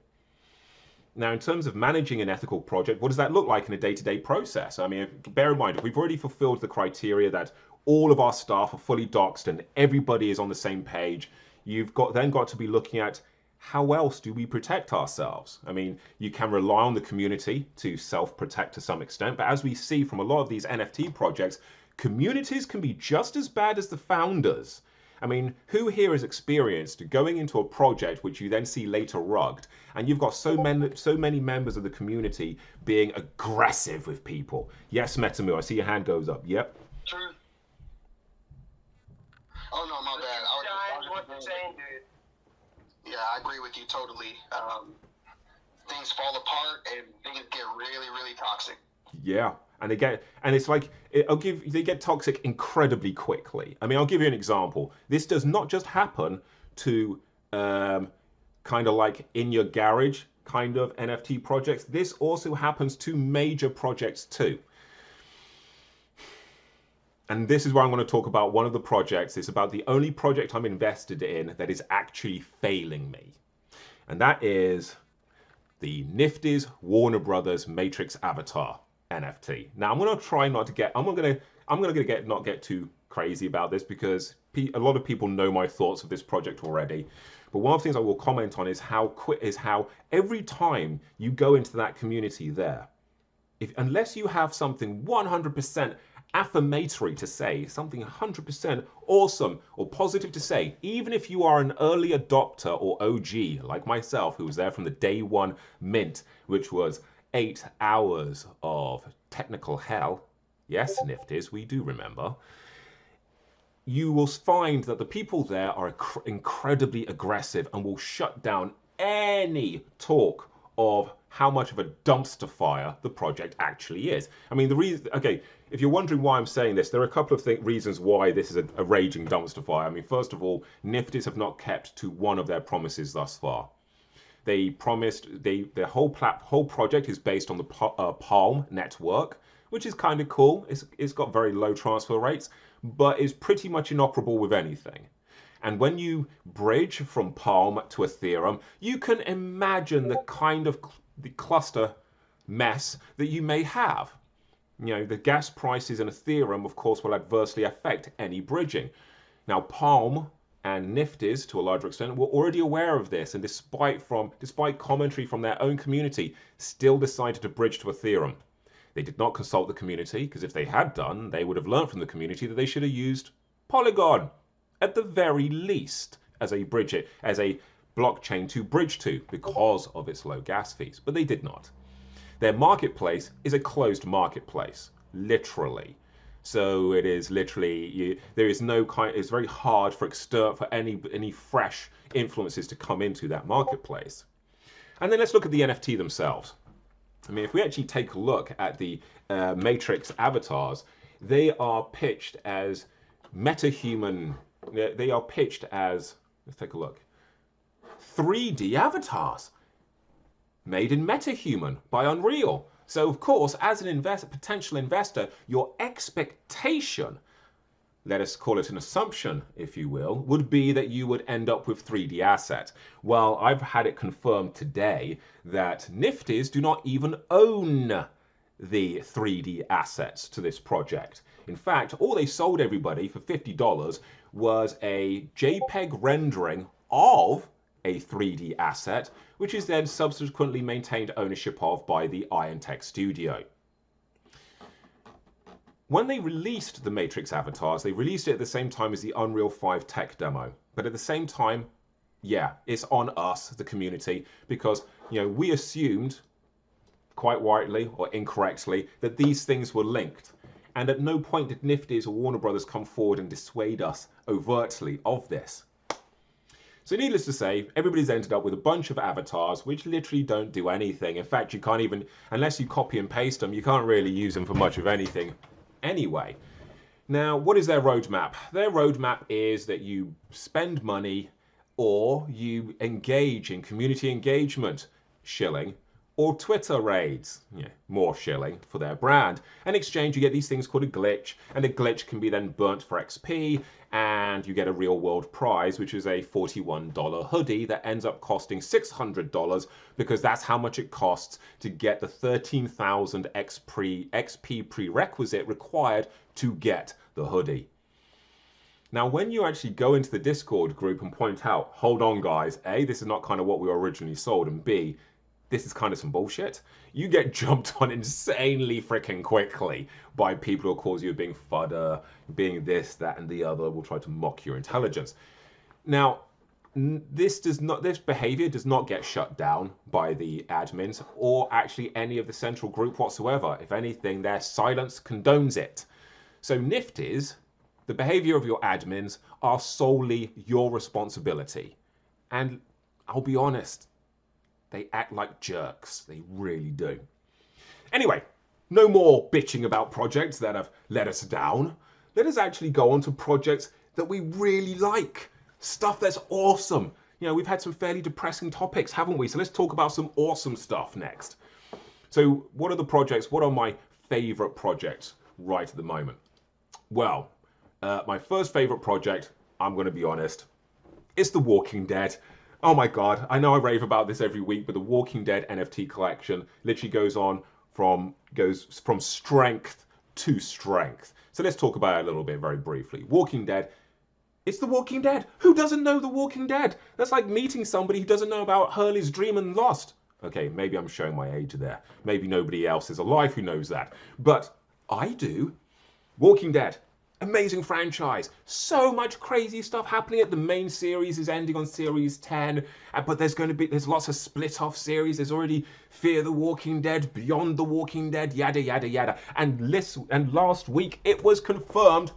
Now, in terms of managing an ethical project, what does that look like in a day-to-day process? I mean, bear in mind, if we've already fulfilled the criteria that all of our staff are fully doxed and everybody is on the same page, you've then got to be looking at how else do we protect ourselves? I mean, you can rely on the community to self-protect to some extent, but as we see from a lot of these NFT projects, communities can be just as bad as the founders. I mean, who here has experienced going into a project which you then see later rugged, and you've got so many members of the community being aggressive with people? Yes, Metamu, I see your hand goes up. Yep. True. Oh no, my bad. Yeah, I agree with you totally. Things fall apart and things get really, really toxic. Yeah. And it's like, they get toxic incredibly quickly. I mean, I'll give you an example. This does not just happen to kind of like in your garage kind of NFT projects. This also happens to major projects too. And this is where I'm going to talk about one of the projects. It's about the only project I'm invested in that is actually failing me. And that is the Nifty's Warner Brothers Matrix Avatar NFT. Now I'm going to try not to get, I'm going to not get too crazy about this because a lot of people know my thoughts of this project already. But one of the things I will comment on is how every time you go into that community there, unless you have something 100% affirmatory to say, something 100% awesome or positive to say, even if you are an early adopter or OG like myself, who was there from the day one mint, which was 8 hours of technical hell. Yes, Nifties, we do remember. You will find that the people there are incredibly aggressive and will shut down any talk of how much of a dumpster fire the project actually is. I mean, the reason, okay, if you're wondering why I'm saying this, there are a couple of reasons why this is a raging dumpster fire. I mean, first of all, Nifties have not kept to one of their promises thus far. They promised, their whole project is based on the Palm network, which is kind of cool. It's got very low transfer rates, but is pretty much inoperable with anything. And when you bridge from Palm to Ethereum, you can imagine the kind of the cluster mess that you may have. You know, the gas prices in Ethereum, of course, will adversely affect any bridging. Now, Palm and Nifties, to a larger extent, were already aware of this, and despite commentary from their own community, still decided to bridge to Ethereum. They did not consult the community, because if they had done, they would have learned from the community that they should have used Polygon, at the very least, as a blockchain to bridge to, because of its low gas fees. But they did not. Their marketplace is a closed marketplace, literally. So it is literally, there is no kind, it's very hard for any fresh influences to come into that marketplace. And then let's look at the NFT themselves. I mean, if we actually take a look at the Matrix avatars, they are pitched as metahuman, they are pitched as, let's take a look, 3D avatars made in metahuman by Unreal. So, of course, as an potential investor, your expectation, let us call it an assumption, if you will, would be that you would end up with 3D assets. Well, I've had it confirmed today that Nifties do not even own the 3D assets to this project. In fact, all they sold everybody for $50 was a JPEG rendering of a 3D asset, which is then subsequently maintained ownership of by the Iron Tech studio. When they released the Matrix avatars, they released it at the same time as the Unreal 5 tech demo. But at the same time, yeah, it's on us, the community, because, you know, we assumed, quite rightly or incorrectly, that these things were linked. And at no point did Nifty's or Warner Brothers come forward and dissuade us overtly of this. So needless to say, everybody's ended up with a bunch of avatars which literally don't do anything. In fact, you can't even, unless you copy and paste them, you can't really use them for much of anything anyway. Now, what is their roadmap? Their roadmap is that you spend money or you engage in community engagement, shilling, or Twitter raids, more shilling for their brand. In exchange, you get these things called a glitch, and the glitch can be then burnt for XP, and you get a real world prize, which is a $41 hoodie that ends up costing $600 because that's how much it costs to get the 13,000 XP prerequisite required to get the hoodie. Now, when you actually go into the Discord group and point out, hold on guys, A, this is not kind of what we were originally sold, and B, this is kind of some bullshit, you get jumped on insanely freaking quickly by people who accuse you of being fudder, being this, that, and the other, will try to mock your intelligence. Now, this behavior does not get shut down by the admins or actually any of the central group whatsoever. If anything, their silence condones it. So Nifty's, the behavior of your admins are solely your responsibility. And I'll be honest, they act like jerks. They really do. Anyway, no more bitching about projects that have let us down. Let us actually go on to projects that we really like. Stuff that's awesome. You know, we've had some fairly depressing topics, haven't we? So let's talk about some awesome stuff next. So what are the projects? What are my favorite projects right at the moment? Well, my first favorite project, I'm going to be honest, it's The Walking Dead. Oh my God, I know I rave about this every week, but the Walking Dead NFT collection literally goes from strength to strength. So let's talk about it a little bit very briefly. Walking Dead, it's The Walking Dead. Who doesn't know The Walking Dead? That's like meeting somebody who doesn't know about Hurley's Dream and Lost. Okay, maybe I'm showing my age there. Maybe nobody else is alive who knows that. But I do. Walking Dead. Amazing franchise. So much crazy stuff happening. At the main series is ending on series 10, but there's lots of split-off series. There's already Fear the Walking Dead, Beyond the Walking Dead, yada yada yada. And last week it was confirmed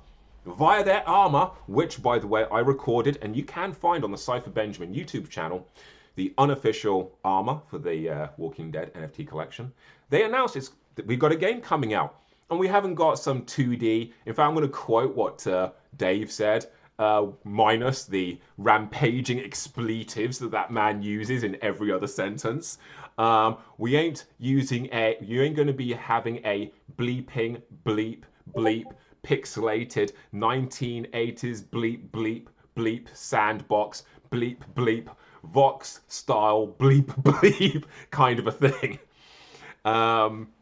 via their armor, which by the way I recorded, and you can find on the Cypher Benjamin YouTube channel, the unofficial armor for the Walking Dead NFT collection. They announced that we've got a game coming out. And we haven't got some 2D. In fact, I'm going to quote what Dave said, minus the rampaging expletives that man uses in every other sentence. You ain't going to be having a bleeping, bleep, bleep, pixelated 1980s bleep, bleep, bleep, sandbox, bleep, bleep, Vox style, bleep, bleep kind of a thing.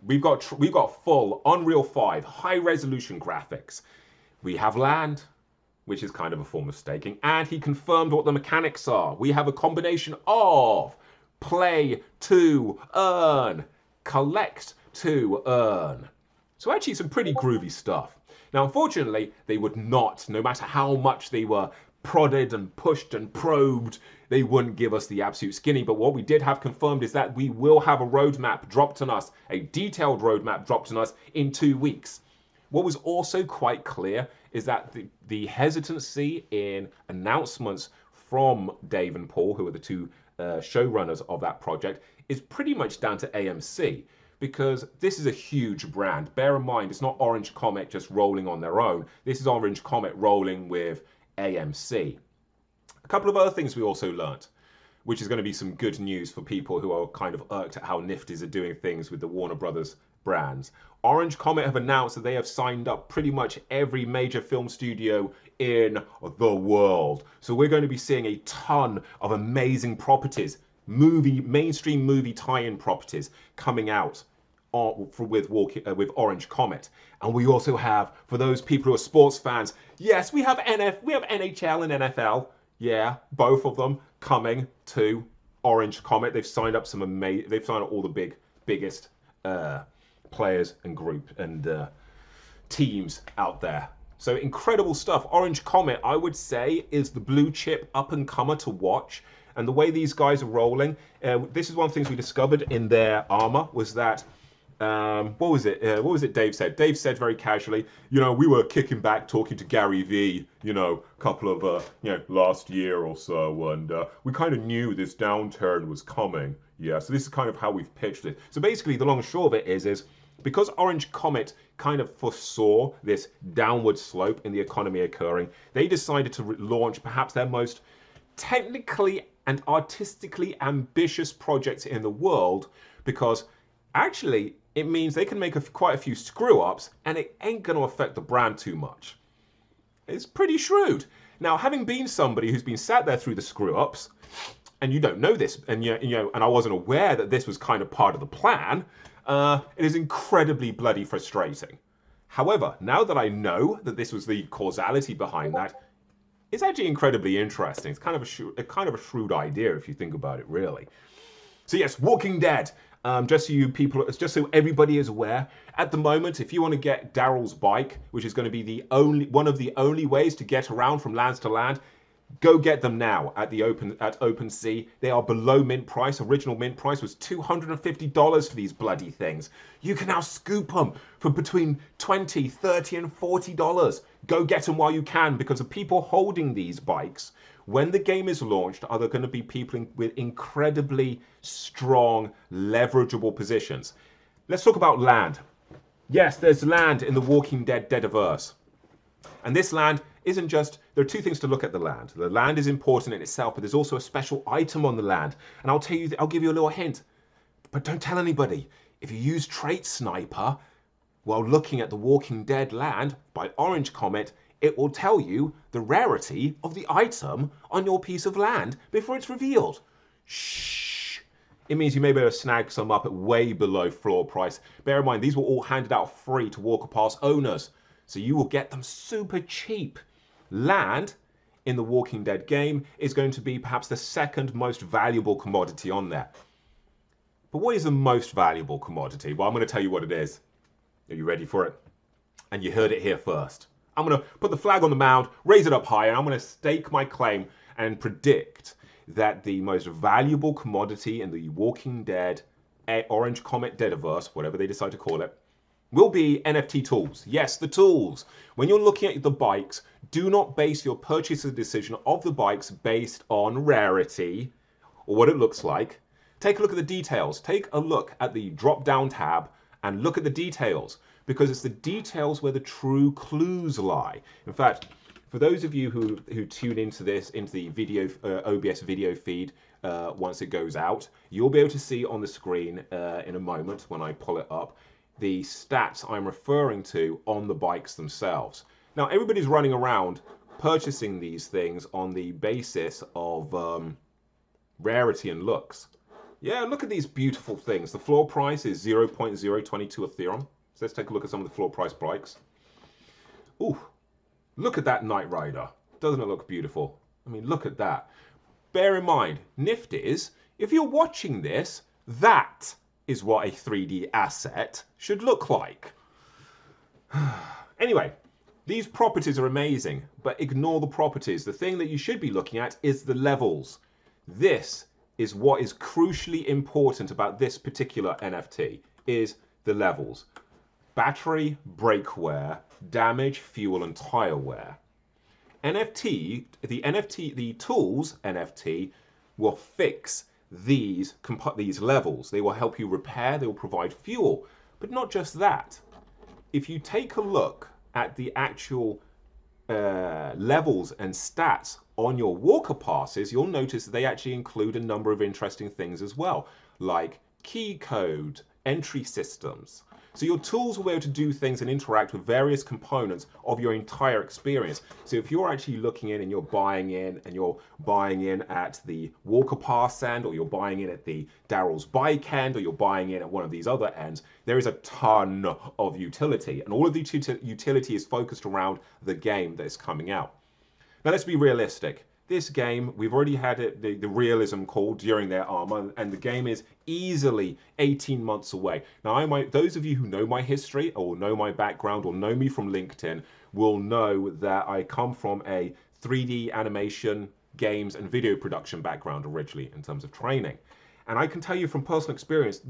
We've got full Unreal 5 high resolution graphics. We have land, which is kind of a form of staking, and he confirmed what the mechanics are. We have a combination of play to earn, collect to earn. So actually some pretty groovy stuff. Now, unfortunately, they would not, no matter how much they were prodded and pushed and probed, they wouldn't give us the absolute skinny. But what we did have confirmed is that we will have a roadmap dropped on us, a detailed roadmap dropped on us in 2 weeks. What was also quite clear is that the hesitancy in announcements from Dave and Paul, who are the two showrunners of that project, is pretty much down to AMC. Because this is a huge brand. Bear in mind, it's not Orange Comet just rolling on their own. This is Orange Comet rolling with AMC. A couple of other things we also learnt, which is going to be some good news for people who are kind of irked at how Nifty's are doing things with the Warner Brothers brands. Orange Comet have announced that they have signed up pretty much every major film studio in the world. So we're going to be seeing a ton of amazing properties, mainstream movie tie-in properties coming out with Orange Comet. And we also have, for those people who are sports fans, yes, we have NHL and NFL. Yeah, both of them coming to Orange Comet. They've signed up they've signed up all the biggest players and group and teams out there. So incredible stuff. Orange Comet, I would say, is the blue chip up and comer to watch. And the way these guys are rolling, this is one of the things we discovered in their armor, was that what was it? What was it Dave said? Dave said very casually, you know, we were kicking back talking to Gary V, you know, a couple of, last year or so, and we kind of knew this downturn was coming. Yeah, so this is kind of how we've pitched it. So basically, the long and short of it is because Orange Comet kind of foresaw this downward slope in the economy occurring, they decided to launch perhaps their most technically and artistically ambitious project in the world, because actually it means they can make quite a few screw-ups and it ain't going to affect the brand too much. It's pretty shrewd. Now, having been somebody who's been sat there through the screw-ups, and you don't know this, and and I wasn't aware that this was kind of part of the plan, it is incredibly bloody frustrating. However, now that I know that this was the causality behind that, it's actually incredibly interesting. It's kind of a shrewd idea if you think about it, really. So yes, Walking Dead. Just so everybody is aware, at the moment, if you want to get Daryl's bike, which is going to be one of the only ways to get around from lands to land, go get them now at OpenSea. They are below mint price. Original mint price was $250 for these bloody things. You can now scoop them for between $20, $30, and $40. Go get them while you can, because the people holding these bikes, when the game is launched, are there going to be people with incredibly strong, leverageable positions. Let's talk about land. Yes, there's land in the Walking Dead Deadiverse. And this land isn't just, there are two things to look at the land. The land is important in itself, but there's also a special item on the land. And I'll give you a little hint, but don't tell anybody. If you use Trait Sniper while looking at the Walking Dead land by Orange Comet, it will tell you the rarity of the item on your piece of land before it's revealed. Shh. It means you may be able to snag some up at way below floor price. Bear in mind, these were all handed out free to Walker Pass owners, so you will get them super cheap. Land in the Walking Dead game is going to be perhaps the second most valuable commodity on there. But what is the most valuable commodity? Well, I'm going to tell you what it is. Are you ready for it? And you heard it here first. I'm going to put the flag on the mound, raise it up high, and I'm going to stake my claim and predict that the most valuable commodity in the Walking Dead Orange Comet Deadiverse, whatever they decide to call it, will be NFT tools. Yes, the tools. When you're looking at the bikes, do not base your purchasing decision of the bikes based on rarity or what it looks like. Take a look at the details. Take a look at the drop-down tab and look at the details, because it's the details where the true clues lie. In fact, for those of you who tune into the video OBS video feed once it goes out, you'll be able to see on the screen in a moment when I pull it up the stats I'm referring to on the bikes themselves. Now, everybody's running around purchasing these things on the basis of rarity and looks. Yeah, look at these beautiful things. The floor price is 0.022 Ethereum. So let's take a look at some of the floor price bikes. Ooh, look at that Knight Rider. Doesn't it look beautiful? I mean, look at that. Bear in mind, nifties, if you're watching this, that is what a 3D asset should look like. Anyway, these properties are amazing, but ignore the properties. The thing that you should be looking at is the levels. This is what is crucially important about this particular NFT, is the levels. Battery, brake wear, damage, fuel, and tire wear. The tools NFT will fix these levels. They will help you repair, they will provide fuel. But not just that. If you take a look at the actual levels and stats on your walker passes, you'll notice that they actually include a number of interesting things as well, like key code, entry systems. So your tools will be able to do things and interact with various components of your entire experience. So if you're actually looking in and you're buying in at the Walker Pass end, or you're buying in at the Daryl's bike end, or you're buying in at one of these other ends, there is a ton of utility. And all of the utility is focused around the game that is coming out. Now let's be realistic. This game, we've already had the realism called during their armor, and the game is easily 18 months away. Now, those of you who know my history, or know my background, or know me from LinkedIn, will know that I come from a 3D animation, games, and video production background originally in terms of training. And I can tell you from personal experience,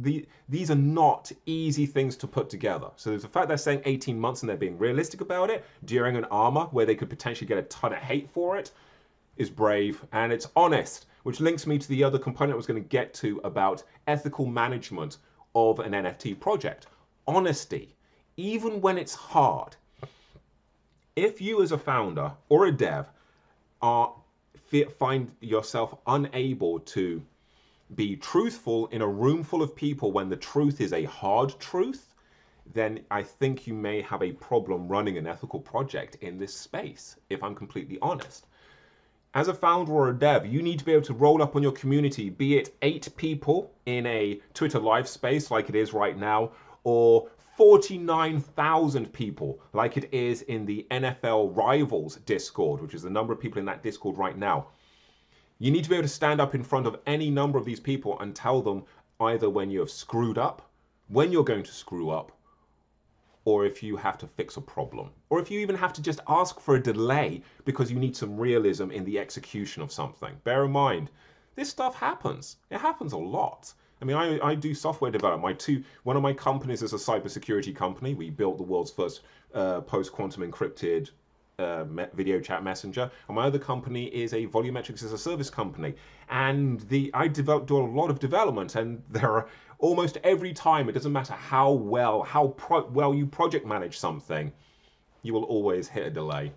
these are not easy things to put together. So there's the fact they're saying 18 months and they're being realistic about it during an armor where they could potentially get a ton of hate for it is brave, and it's honest, which links me to the other component I was going to get to about ethical management of an NFT project. Honesty, even when it's hard. If you as a founder or a dev find yourself unable to be truthful in a room full of people when the truth is a hard truth, then I think you may have a problem running an ethical project in this space, if I'm completely honest. As a founder or a dev, you need to be able to roll up on your community, be it 8 people in a Twitter live space like it is right now, or 49,000 people like it is in the NFL Rivals Discord, which is the number of people in that Discord right now. You need to be able to stand up in front of any number of these people and tell them either when you have screwed up, when you're going to screw up, or if you have to fix a problem, or if you even have to just ask for a delay because you need some realism in the execution of something. Bear in mind, this stuff happens. It happens a lot. I mean, I do software development. One of my companies is a cybersecurity company. We built the world's first post-quantum encrypted video chat messenger, and my other company is a volumetrics as a service company. And I do a lot of development, and there are almost every time, it doesn't matter how well you project manage something, you will always hit a delay.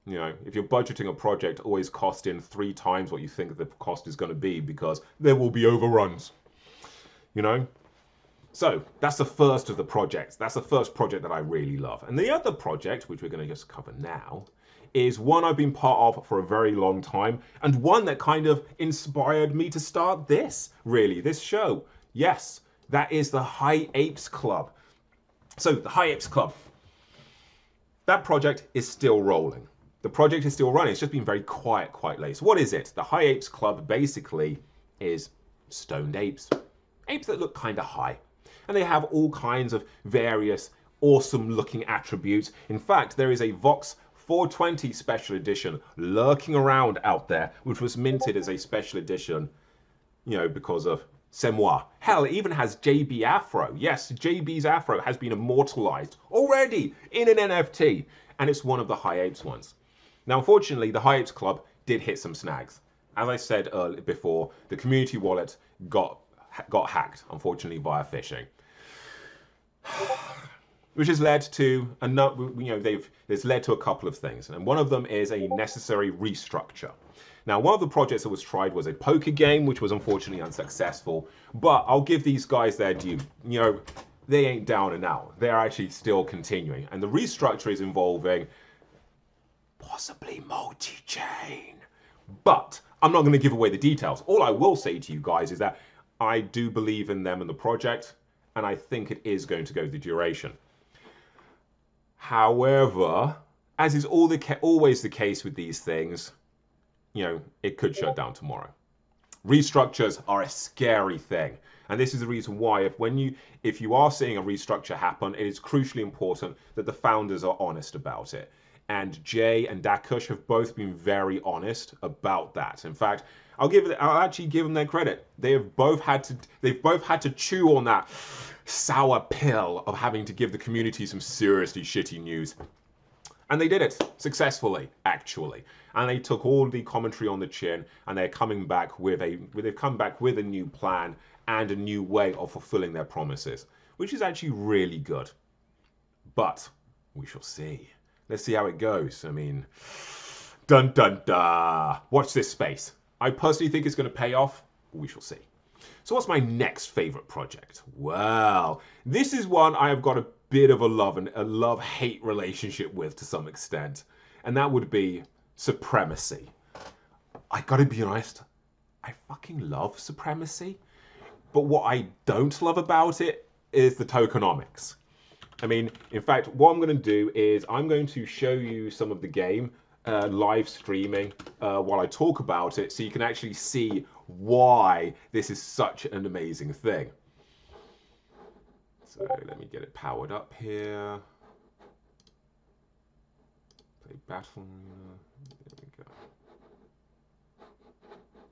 You know, if you're budgeting a project, always cost in 3 times what you think the cost is going to be, because there will be overruns. You know? So that's the first of the projects. That's the first project that I really love. And the other project, which we're going to just cover now, is one I've been part of for a very long time, and one that kind of inspired me to start this show. Yes, that is the High Apes Club. So the High Apes Club, that project is still rolling. The project is still running. It's just been very quiet quite late. So what is it? The High Apes Club basically is stoned apes. Apes that look kind of high. And they have all kinds of various awesome looking attributes. In fact, there is a Vox 420 special edition lurking around out there, which was minted as a special edition, you know, because of c'est moi. Hell, it even has JB Afro. Yes, JB's Afro has been immortalized already in an NFT, and it's one of the High Apes ones. Now, unfortunately, the High Apes Club did hit some snags. As I said earlier before, the community wallet got hacked, unfortunately, via phishing. Which has led to there's led to a couple of things, and one of them is a necessary restructure. Now, one of the projects that was tried was a poker game, which was unfortunately unsuccessful, but I'll give these guys their due. You know, they ain't down and out. They're actually still continuing, and the restructure is involving possibly multi-chain. But I'm not going to give away the details. All I will say to you guys is that I do believe in them and the project, and I think it is going to go the duration. However, as is always the case with these things, you know, it could shut down tomorrow. Restructures are a scary thing. And this is the reason why if you are seeing a restructure happen, it is crucially important that the founders are honest about it. And Jay and Dakush have both been very honest about that. In fact, I'll actually give them their credit. They've both had to chew on that sour pill of having to give the community some seriously shitty news. And they did it successfully, actually. And they took all the commentary on the chin, and they've come back with a new plan and a new way of fulfilling their promises, which is actually really good. But we shall see. Let's see how it goes. I mean, dun dun dun. Watch this space. I personally think it's going to pay off. We shall see. So what's my next favorite project? Well, this is one I have got a bit of a love-hate relationship with to some extent. And that would be Supremacy. I gotta be honest, I fucking love Supremacy. But what I don't love about it is the tokenomics. I mean, in fact, what I'm going to do is I'm going to show you some of the game live streaming while I talk about it, so you can actually see why this is such an amazing thing. So let me get it powered up here. Play battle. There we go.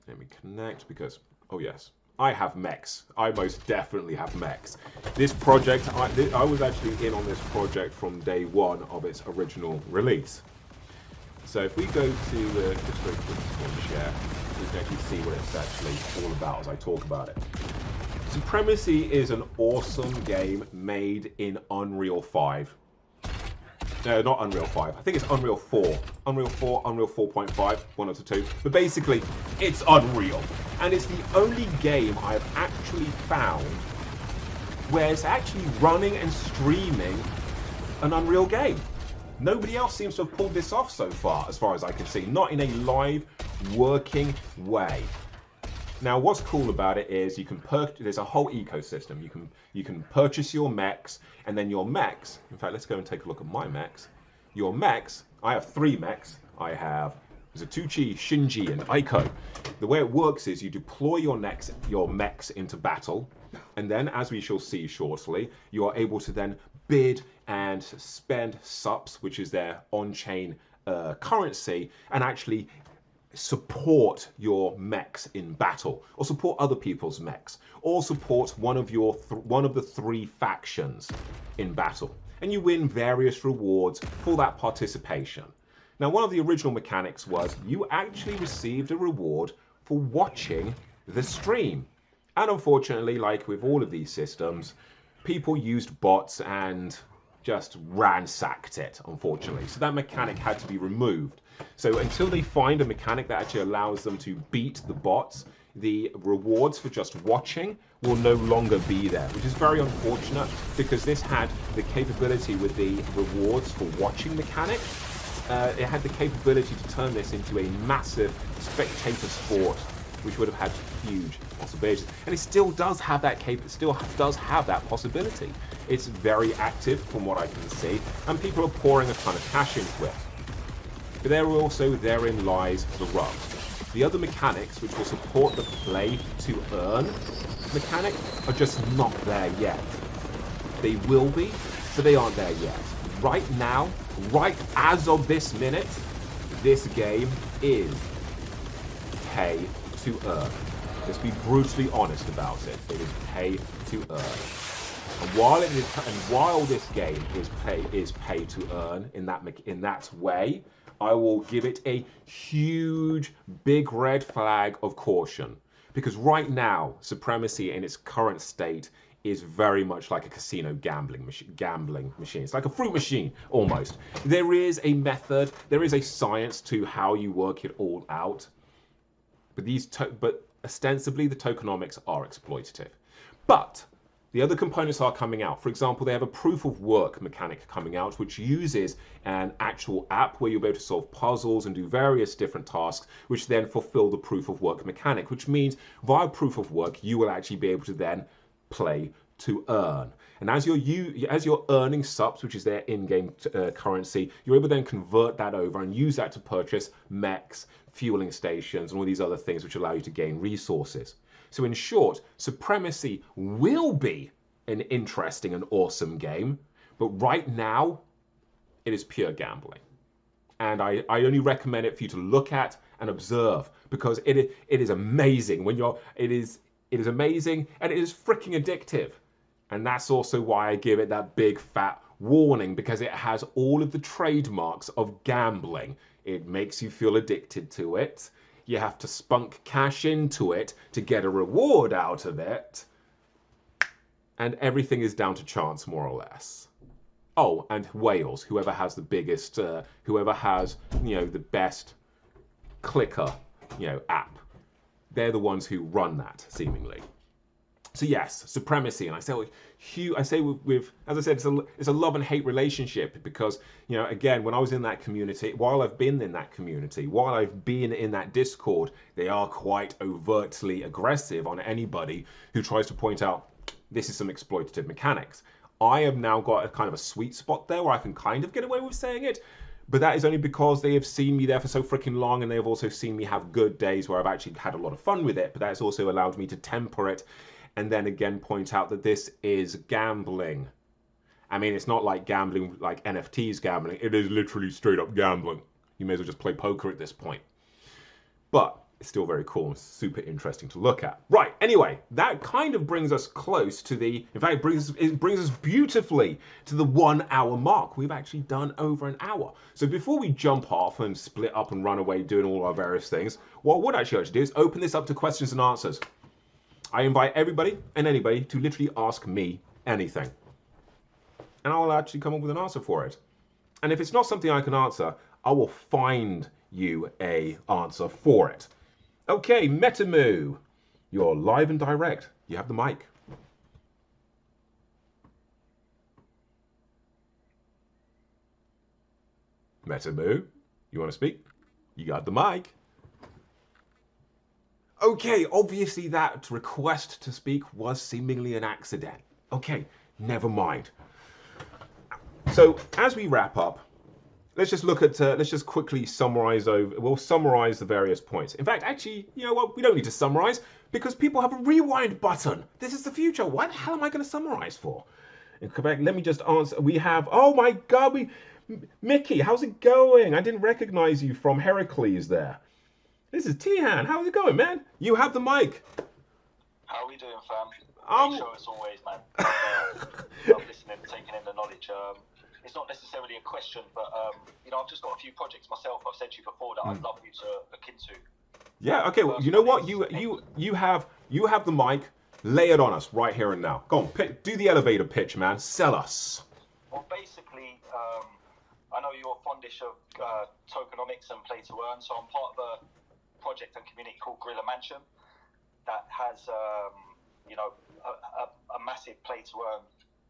Let me connect because, oh yes, I have mechs. I most definitely have mechs. This project, I was actually in on this project from day one of its original release. So if we go to just go to screen share, we can actually see what it's actually all about as I talk about it. Supremacy is an awesome game made in Unreal 5. No, not Unreal 5. I think it's Unreal 4. Unreal 4, Unreal 4.5, one of the two. But basically, it's Unreal. And it's the only game I've actually found where it's actually running and streaming an Unreal game. Nobody else seems to have pulled this off so far as I can see. Not in a live, working way. Now, what's cool about it is you can there's a whole ecosystem. You can purchase your mechs, and then your mechs. In fact, let's go and take a look at my mechs. Your mechs. I have 3 mechs. I have Zatuchi, Shinji, and Aiko. The way it works is you deploy your mechs into battle, and then, as we shall see shortly, you are able to then bid and spend SUPs, which is their on-chain currency, and actually support your mechs in battle, or support other people's mechs, or support one of the 3 factions in battle, and you win various rewards for that participation. Now, one of the original mechanics was you actually received a reward for watching the stream, and unfortunately, like with all of these systems, people used bots and just ransacked it, unfortunately. So that mechanic had to be removed. So until they find a mechanic that actually allows them to beat the bots, the rewards for just watching will no longer be there, which is very unfortunate because this had the capability with the rewards for watching mechanic. It had the capability to turn this into a massive spectator sport, which would have had huge possibilities. And it still does have that possibility. It's very active from what I can see, and people are pouring a ton of cash into it. But therein lies the rub. The other mechanics, which will support the play to earn mechanic, are just not there yet. They will be, but they aren't there yet. Right now, right as of this minute, this game is pay to earn. Let's be brutally honest about it. It is pay to earn. And while this game is pay to earn in that way, I will give it a huge, big red flag of caution. Because right now, Supremacy in its current state is very much like a casino gambling machine. It's like a fruit machine, almost. There is a method, there is a science to how you work it all out. But ostensibly, the tokenomics are exploitative. But the other components are coming out. For example, they have a proof of work mechanic coming out, which uses an actual app where you'll be able to solve puzzles and do various different tasks, which then fulfill the proof of work mechanic, which means via proof of work, you will actually be able to then play to earn. And as you're earning SUPs, which is their in-game currency, you're able to then convert that over and use that to purchase mechs, fueling stations, and all these other things which allow you to gain resources. So in short, Supremacy will be an interesting and awesome game, but right now, it is pure gambling. And I only recommend it for you to look at and observe, because it is amazing. It is amazing, and it is freaking addictive. And that's also why I give it that big fat warning, because it has all of the trademarks of gambling. It makes you feel addicted to it. You have to spunk cash into it to get a reward out of it. And everything is down to chance, more or less. Oh, and whales, whoever has the biggest, whoever has, the best clicker, app. They're the ones who run that, seemingly. So yes, Supremacy, and I say with as I said, it's a love and hate relationship, because again, when I was in that community, while I've been in that Discord, they are quite overtly aggressive on anybody who tries to point out this is some exploitative mechanics. I have now got a kind of a sweet spot there where I can kind of get away with saying it, but that is only because they have seen me there for so freaking long, and they have also seen me have good days where I've actually had a lot of fun with it, but that's also allowed me to temper it and then again point out that this is gambling. I mean, it's not like gambling like NFTs gambling. It is literally straight up gambling. You may as well just play poker at this point. But it's still very cool and super interesting to look at. Right, anyway, that kind of brings us close to the, in fact, it brings us beautifully to the 1 hour mark. We've actually done over an hour. So before we jump off and split up and run away doing all our various things, what I would actually like to do is open this up to questions and answers. I invite everybody and anybody to literally ask me anything. And I will actually come up with an answer for it. And if it's not something I can answer, I will find you a answer for it. Okay, Metamoo, you're live and direct. You have the mic. Metamoo, you want to speak? You got the mic. Okay, obviously that request to speak was seemingly an accident. Okay, never mind. So as we wrap up, let's just look at, let's just quickly summarize we'll summarize the various points. In fact, actually, you know what? We don't need to summarize because people have a rewind button. This is the future. What the hell am I going to summarize for? In Quebec, let me just answer. We have, oh my God, Mickey, how's it going? I didn't recognize you from Heracles there. This is Tihan. How's it going, man? You have the mic. How are we doing, fam? Great show as always, man. Love listening, taking in the knowledge. It's not necessarily a question, but you know, I've just got a few projects myself. I've said to you before that I'd love you to look into. Yeah. Okay. Well, you know what? You have the mic. Lay it on us right here and now. Go on. Do the elevator pitch, man. Sell us. Well, basically, I know you're fondish of tokenomics and play to earn, so I'm part of a project and community called Gorilla Mansion that has, you know, a massive play to earn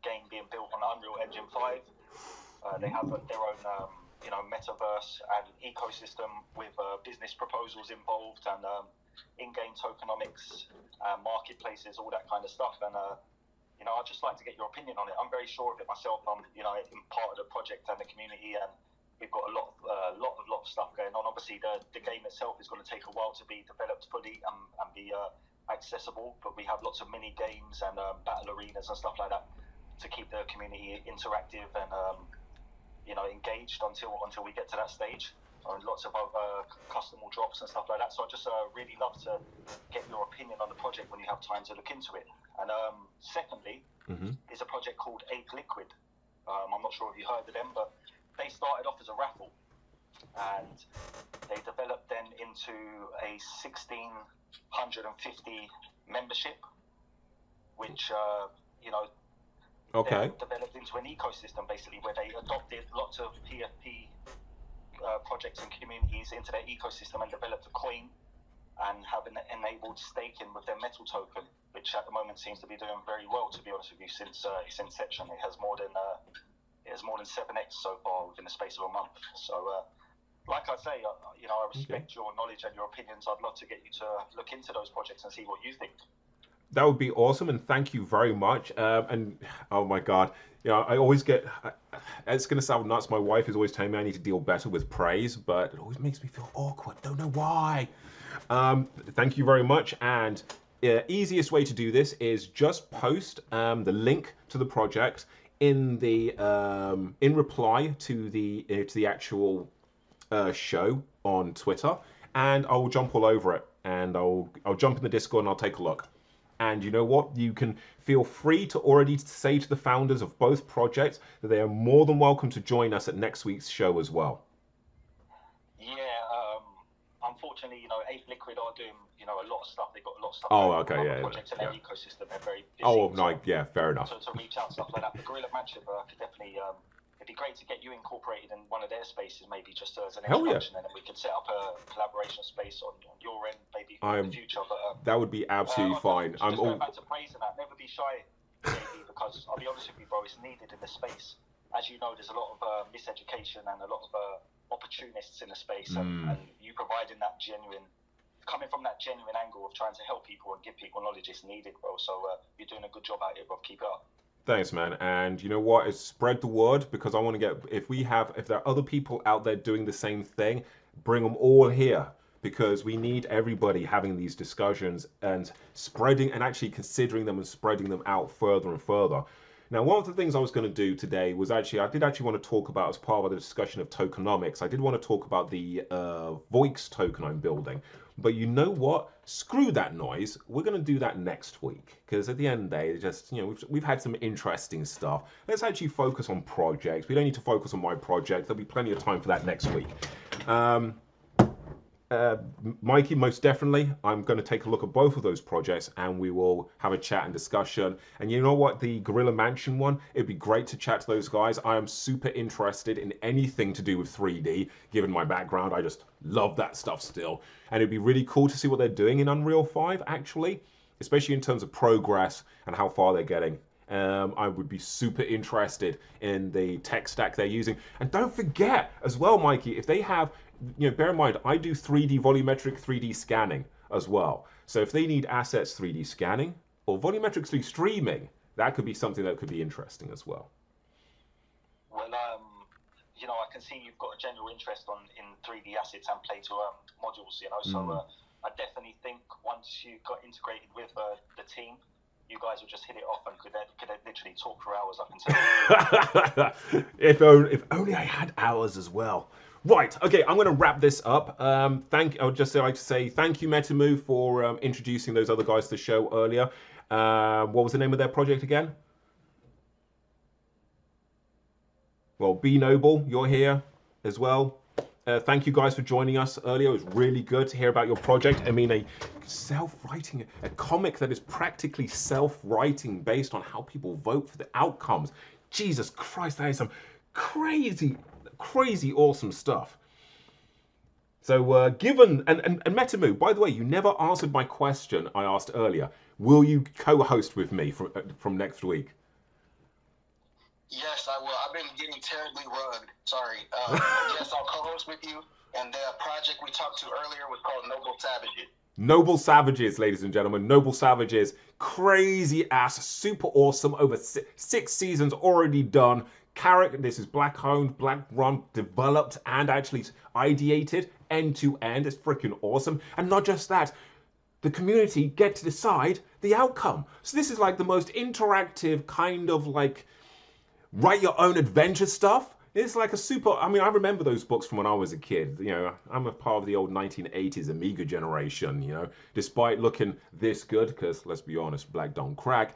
game being built on Unreal Engine 5. They have their own, you know, metaverse and ecosystem with business proposals involved and in-game tokenomics, marketplaces, all that kind of stuff. And you know, I'd just like to get your opinion on it. I'm very sure of it myself. I'm, you know, in part of the project and the community, and we've got a lot of stuff going on. Obviously, the game itself is going to take a while to be developed fully and be accessible, but we have lots of mini games and battle arenas and stuff like that to keep the community interactive and you know, engaged until we get to that stage. And lots of other customable drops and stuff like that. So I just really love to get your opinion on the project when you have time to look into it. And secondly, is a project called Ape Liquid. I'm not sure if you heard of them, but they started off as a raffle, and they developed then into a 1,650 membership, which you know, okay, developed into an ecosystem basically where they adopted lots of PFP projects and communities into their ecosystem and developed a coin and have enabled staking with their metal token, which at the moment seems to be doing very well, to be honest with you, since its inception. It has more than 7x so far within the space of a month. So like I say, you know, I respect your knowledge and your opinions. I'd love to get you to look into those projects and see what you think. That would be awesome, and thank you very much. And oh my God, you know, I always get, it's going to sound nuts. My wife is always telling me I need to deal better with praise, but it always makes me feel awkward. Don't know why. Thank you very much. And easiest way to do this is just post the link to the project in the in reply to the actual show on Twitter, and I will jump all over it, and I'll jump in the Discord and I'll take a look. And you know what? You can feel free to already say to the founders of both projects that they are more than welcome to join us at next week's show as well. Yeah, unfortunately, you know, Ape Liquid are doing, you know, a lot of stuff. They've got a lot of stuff. Oh, okay, yeah. Projects in their ecosystem. They're very busy. Oh, no, yeah, fair enough. To reach out, stuff like that. The Gorilla Mansion could definitely, it'd be great to get you incorporated in one of their spaces, maybe just as an introduction, and then we could set up a collaboration space on your end, maybe in the future. But that would be absolutely fine. I'm going back to praising that. Never be shy, JB, because I'll be honest with you, bro, it's needed in the space. As you know, there's a lot of miseducation and a lot of opportunists in the space, and you providing that coming from that genuine angle of trying to help people and give people knowledge is needed, bro. So you're doing a good job out here, bro. Keep it up. Thanks, man. And you know what? It's spread the word, because I want to get, if there are other people out there doing the same thing, bring them all here, because we need everybody having these discussions and spreading and actually considering them and spreading them out further and further. Now, one of the things I was going to do today was I did actually want to talk about, as part of the discussion of tokenomics, I did want to talk about the Voix token I'm building. But you know what? Screw that noise. We're going to do that next week. Because at the end of the day, just, you know, we've had some interesting stuff. Let's actually focus on projects. We don't need to focus on my project. There'll be plenty of time for that next week. Mikey, most definitely, I'm going to take a look at both of those projects and we will have a chat and discussion. And you know what, the Gorilla Mansion one, it'd be great to chat to those guys. I am super interested in anything to do with 3D, given my background. I just love that stuff still. And it'd be really cool to see what they're doing in Unreal 5, actually, especially in terms of progress and how far they're getting. I would be super interested in the tech stack they're using. And don't forget as well, Mikey, if they have, you know, bear in mind, I do 3D volumetric 3D scanning as well. So if they need assets 3D scanning or volumetric 3D streaming, that could be something that could be interesting as well. Well, you know, I can see you've got a general interest in 3D assets and play to earn modules, you know, so I definitely think once you got integrated with the team, you guys will just hit it off and could literally talk for hours, I can tell. If only I had hours as well. Right, okay, I'm going to wrap this up. I would just like to say thank you, Metamu, for introducing those other guys to the show earlier. What was the name of their project again? Well, Be Noble, you're here as well. Thank you guys for joining us earlier. It was really good to hear about your project. I mean, a self-writing, a comic that is practically self-writing based on how people vote for the outcomes. Jesus Christ, that is some crazy awesome stuff. So given, and Metamu, by the way, you never answered my question I asked earlier. Will you co-host with me from next week? Yes, I will. I've been getting terribly rugged. Sorry. Yes, I'll co-host with you. And the project we talked to earlier was called Noble Savagez. Noble Savagez, ladies and gentlemen. Noble Savagez. Crazy ass, super awesome. Over 6 seasons already done. This is black owned, black run, developed, and actually ideated end to end. It's freaking awesome. And not just that, the community get to decide the outcome. So this is like the most interactive kind of like write your own adventure stuff. It's like a super, I mean, I remember those books from when I was a kid. You know, I'm a part of the old 1980s Amiga generation, you know, despite looking this good, because let's be honest, black don't crack.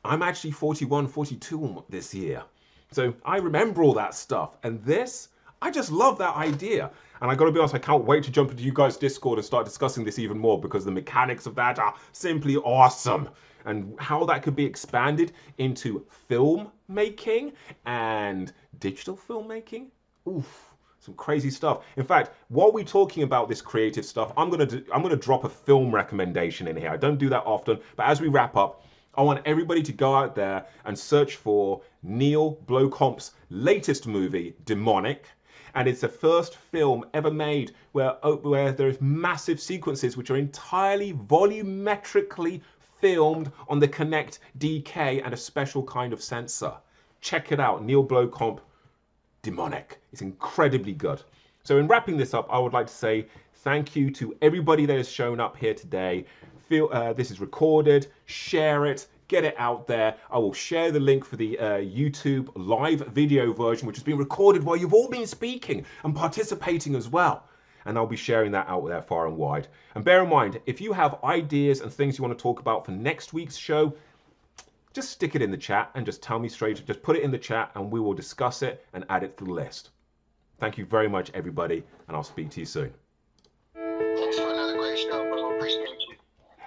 I'm actually 41, 42 this year. So I remember all that stuff. And this, I just love that idea. And I got to be honest, I can't wait to jump into you guys' Discord and start discussing this even more, because the mechanics of that are simply awesome. And how that could be expanded into film making and digital filmmaking. Oof, some crazy stuff. In fact, while we're talking about this creative stuff, I'm gonna drop a film recommendation in here. I don't do that often, but as we wrap up, I want everybody to go out there and search for Neil Blomkamp's latest movie, Demonic. And it's the first film ever made where there's massive sequences which are entirely volumetrically filmed on the Kinect DK and a special kind of sensor. Check it out, Neil Blomkamp, Demonic. It's incredibly good. So in wrapping this up, I would like to say thank you to everybody that has shown up here today. This is recorded, share it, get it out there. I will share the link for the YouTube live video version, which has been recorded while you've all been speaking and participating as well. And I'll be sharing that out there far and wide. And bear in mind, if you have ideas and things you want to talk about for next week's show, just stick it in the chat and just tell me straight, just put it in the chat and we will discuss it and add it to the list. Thank you very much, everybody, and I'll speak to you soon. Thanks for another great show, bro. Appreciate you.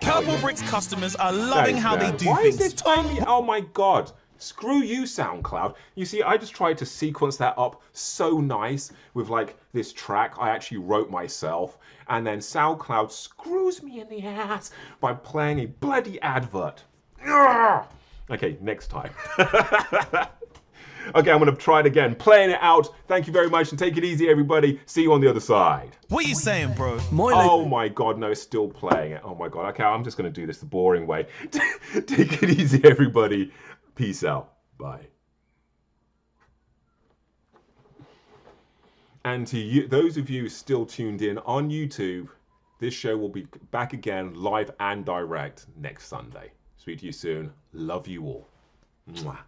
Purple Bricks customers are loving how they do Why things. is this tiny? Oh my God. Screw you, SoundCloud. You see, I just tried to sequence that up so nice with like this track I actually wrote myself. And then SoundCloud screws me in the ass by playing a bloody advert. Ugh! Okay, next time. Okay, I'm going to try it again. Playing it out. Thank you very much and take it easy, everybody. See you on the other side. What are you saying, bro? Oh my God, no, it's still playing it. Oh my God. Okay, I'm just going to do this the boring way. Take it easy, everybody. Peace out. Bye. And to you, those of you still tuned in on YouTube, this show will be back again live and direct next Sunday. Speak to you soon. Love you all. Mwah.